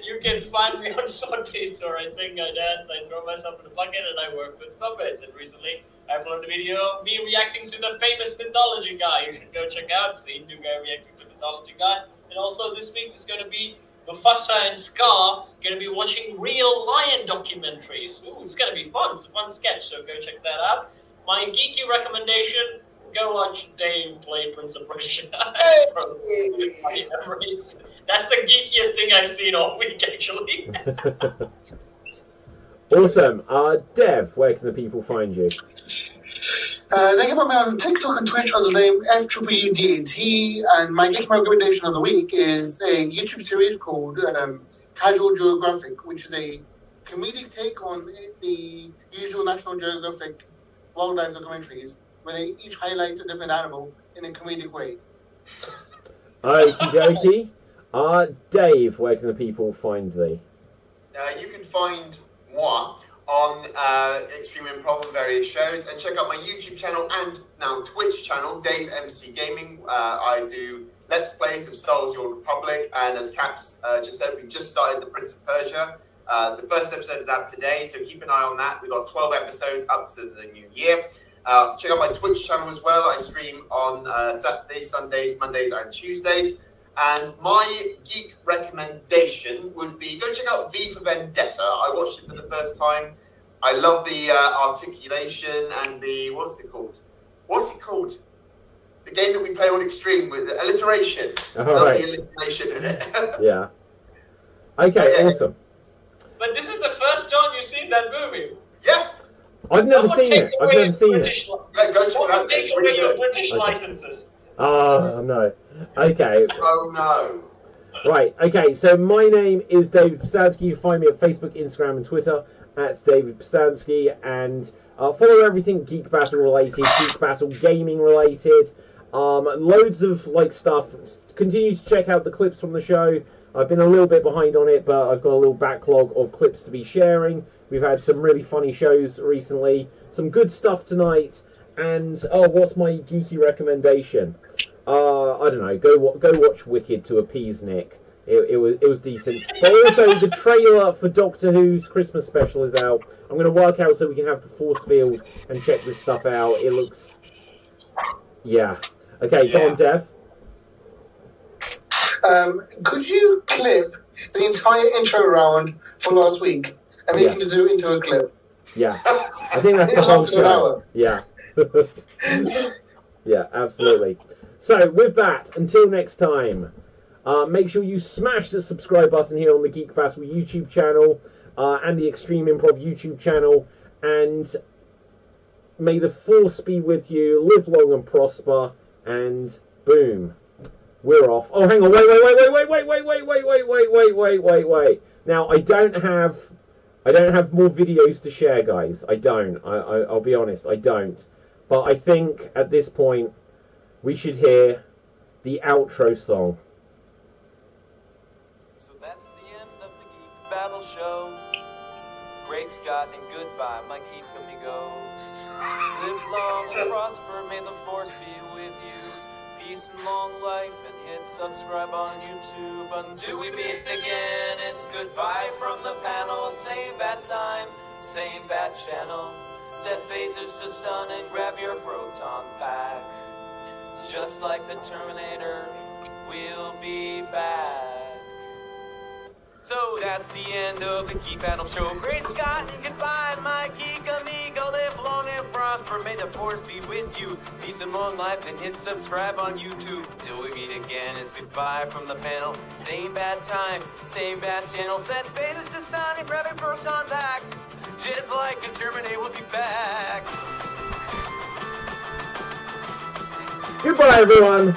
You can find me on Shorties, where I sing, I dance, I throw myself in a bucket, and I work with puppets. And recently, I uploaded a video of me reacting to the famous mythology guy. You should go check out. It's the new guy reacting to the mythology guy. And also this week is going to be Mufasa and Scar going to be watching real lion documentaries. Ooh, it's going to be fun. It's a fun sketch, so go check that out. My geeky recommendation, go watch Dave play Prince of Persia. That's the geekiest thing I've seen all week, actually.
Awesome. Dev, where can the people find you?
They can find me on TikTok and Twitch under the name FWDT, and my geek recommendation of the week is a YouTube series called Casual Geographic, which is a comedic take on the usual National Geographic wildlife documentaries, where they each highlight a different animal in a comedic way.
Okie dokie. Dave, where can the people find thee?
You can find moi on Extreme Improv and various shows, and check out my YouTube channel and now Twitch channel, Dave MC Gaming. I do Let's Plays of Star Wars: The Old Republic, and as Caps just said, we just started the Prince of Persia. The first episode is out today, so keep an eye on that. We've got 12 episodes up to the new year. Check out my Twitch channel as well. I stream on Saturdays, Sundays, Mondays, and Tuesdays. And my geek recommendation would be go check out V for Vendetta. I watched it for the first time. I love the articulation and the what's it called? The game that we play on Extreme with alliteration.
Oh,
love
right.
the alliteration in it.
Yeah. Okay, awesome.
But this is the first time you've seen that movie.
Yeah.
I've never seen it.
Yeah, go check it out. Take away your British licenses.
Oh, no. Okay.
Oh, no.
Right, okay, so my name is David Pstansky. You can find me at Facebook, Instagram, and Twitter at David Pstansky. And follow everything Geek Battle related, Geek Battle gaming related. Loads of stuff. Continue to check out the clips from the show. I've been a little bit behind on it, but I've got a little backlog of clips to be sharing. We've had some really funny shows recently. Some good stuff tonight. And, what's my geeky recommendation? I don't know. Go watch Wicked to appease Nick. It was decent. But also the trailer for Doctor Who's Christmas special is out. I'm going to work out so we can have the force field and check this stuff out. It looks, yeah. Okay, go on, Dev.
Could you clip the entire intro round for last week and make it into a clip?
Yeah, I think that's the whole show. Yeah. Yeah, absolutely. So with that, until next time, make sure you smash the subscribe button here on the Geek Battle YouTube channel and the Extreme Improv YouTube channel, and may the force be with you. Live long and prosper, and boom, we're off. Oh, hang on, wait. Now I don't have more videos to share, guys. I don't. I'll be honest, I don't. But I think at this point we should hear the outro song.
So that's the end of the Geek Battle Show. Great Scott and goodbye, my geek amigo. Live long and prosper, may the force be with you. Peace and long life, and hit subscribe on YouTube. Until we meet again, it's goodbye from the panel. Same bad time, same bad channel. Set phasers to stun and grab your proton pack. Just like the Terminator, we'll be back. So that's the end of the Geek Battle Show. Great Scott and goodbye, my geek amigo. Live long and prosper, may the force be with you. Peace and long life, and hit subscribe on YouTube. Till we meet again, it's goodbye from the panel. Same bad time, same bad channel. Set phasers to stun and grab your proton pack. Just like a Terminator, we'll be back.
Goodbye, everyone.